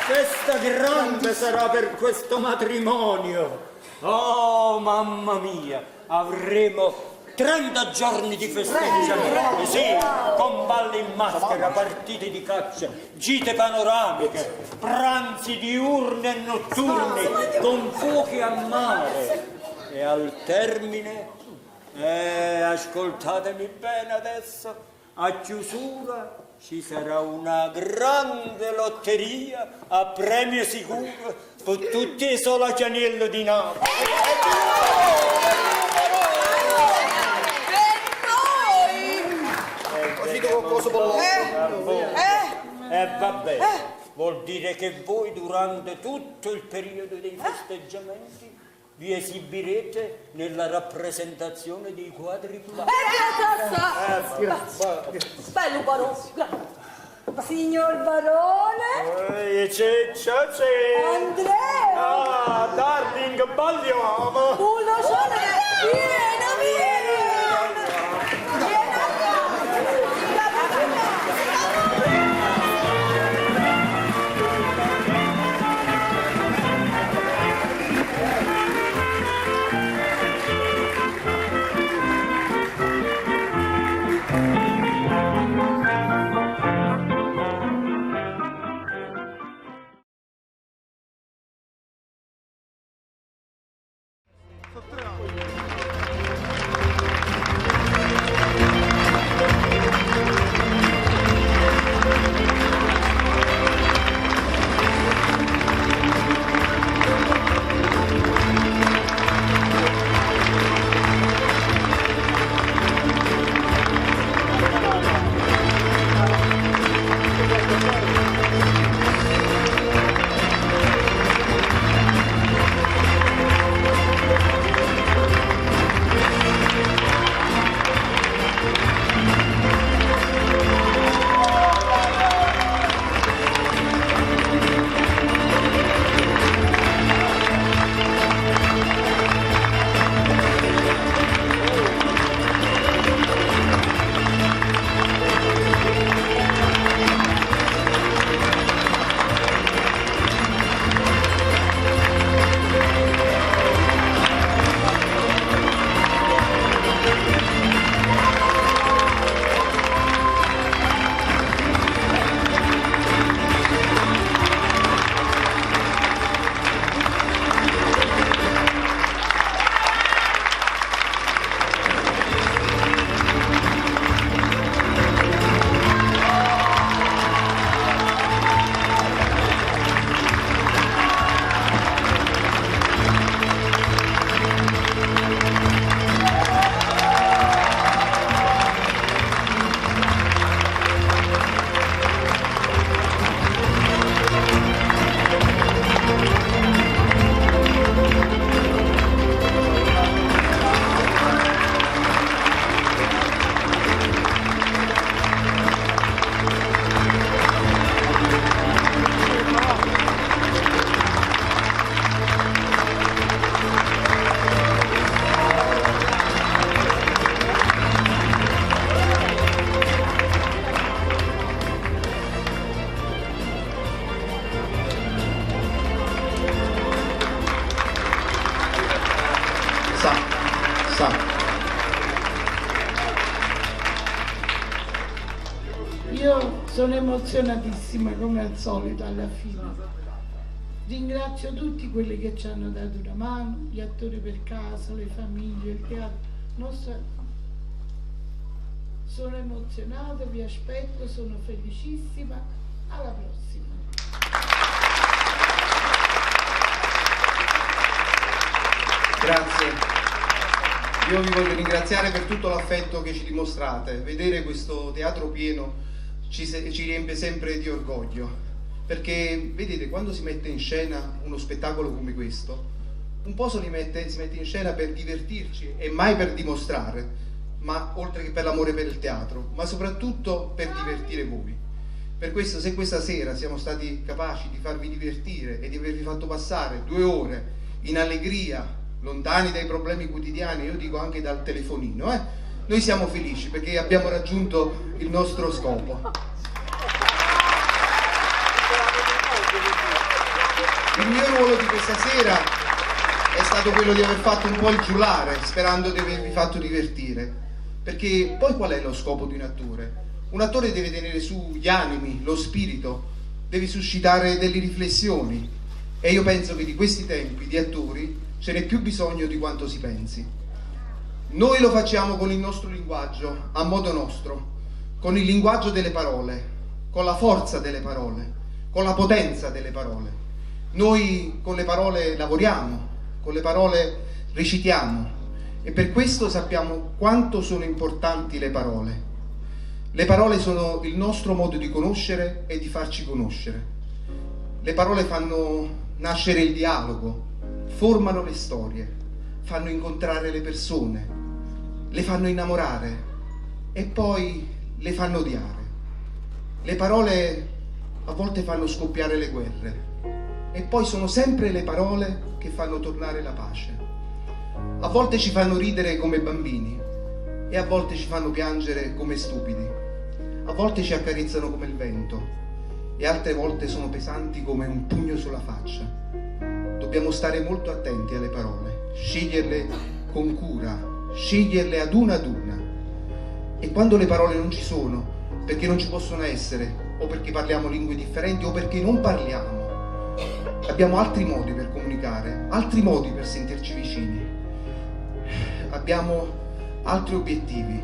Festa grande sarà per questo matrimonio. Oh, mamma mia, avremo 30 giorni di festeggiamento, sì, con balli in maschera, partite di caccia, gite panoramiche, pranzi diurni e notturni, con fuochi a mare. E al termine, ascoltatemi bene adesso, a chiusura ci sarà una grande lotteria a premio sicuro per tutti i solacianiello di Napoli. E vabbè, vuol dire che voi durante tutto il periodo dei festeggiamenti vi esibirete nella rappresentazione dei quadri platici. Bello barone, grazie. Signor barone? C'è. Andrea! Ah, darling, balliamo. Uno solo! Vieni! Io sono emozionatissima come al solito alla fine. Ringrazio tutti quelli che ci hanno dato una mano, gli attori per caso, le famiglie, il teatro. Sono emozionata, vi aspetto, sono felicissima. Alla prossima. Grazie. Io vi voglio ringraziare per tutto l'affetto che ci dimostrate. Vedere questo teatro pieno ci riempie sempre di orgoglio, perché vedete, quando si mette in scena uno spettacolo come questo, un po' si mette in scena per divertirci e mai per dimostrare, ma oltre che per l'amore per il teatro, ma soprattutto per divertire voi. Per questo, se questa sera siamo stati capaci di farvi divertire e di avervi fatto passare 2 ore in allegria, lontani dai problemi quotidiani, io dico anche dal telefonino, noi siamo felici perché abbiamo raggiunto il nostro scopo. Il mio ruolo di questa sera è stato quello di aver fatto un po' il giullare, sperando di avervi fatto divertire, perché poi qual è lo scopo di un attore? Un attore deve tenere su gli animi, lo spirito, deve suscitare delle riflessioni, e io penso che di questi tempi di attori ce n'è più bisogno di quanto si pensi. Noi lo facciamo con il nostro linguaggio, a modo nostro, con il linguaggio delle parole, con la forza delle parole, con la potenza delle parole. Noi con le parole lavoriamo, con le parole recitiamo, e per questo sappiamo quanto sono importanti le parole. Le parole sono il nostro modo di conoscere e di farci conoscere. Le parole fanno nascere il dialogo, formano le storie, fanno incontrare le persone, le fanno innamorare e poi le fanno odiare. Le parole a volte fanno scoppiare le guerre e poi sono sempre le parole che fanno tornare la pace. A volte ci fanno ridere come bambini e a volte ci fanno piangere come stupidi. A volte ci accarezzano come il vento e altre volte sono pesanti come un pugno sulla faccia. Dobbiamo stare molto attenti alle parole, sceglierle con cura, sceglierle ad una. E quando le parole non ci sono, perché non ci possono essere, o perché parliamo lingue differenti, o perché non parliamo, abbiamo altri modi per comunicare, altri modi per sentirci vicini. Abbiamo altri obiettivi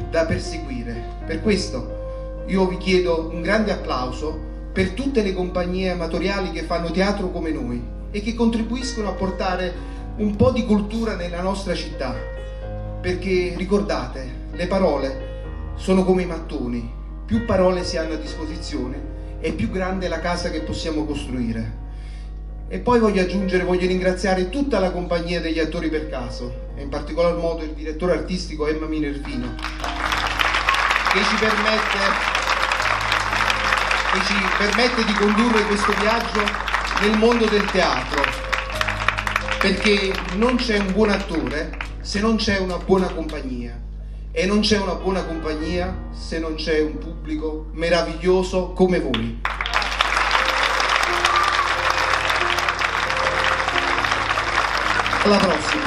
da perseguire. Per questo io vi chiedo un grande applauso per tutte le compagnie amatoriali che fanno teatro come noi e che contribuiscono a portare un po' di cultura nella nostra città. Perché ricordate, le parole sono come i mattoni, più parole si hanno a disposizione e più grande è la casa che possiamo costruire. E poi voglio ringraziare tutta la compagnia degli attori per caso e in particolar modo il direttore artistico Emma Minervino che ci permette di condurre questo viaggio nel mondo del teatro, perché non c'è un buon attore se non c'è una buona compagnia e non c'è una buona compagnia se non c'è un pubblico meraviglioso come voi. Alla prossima.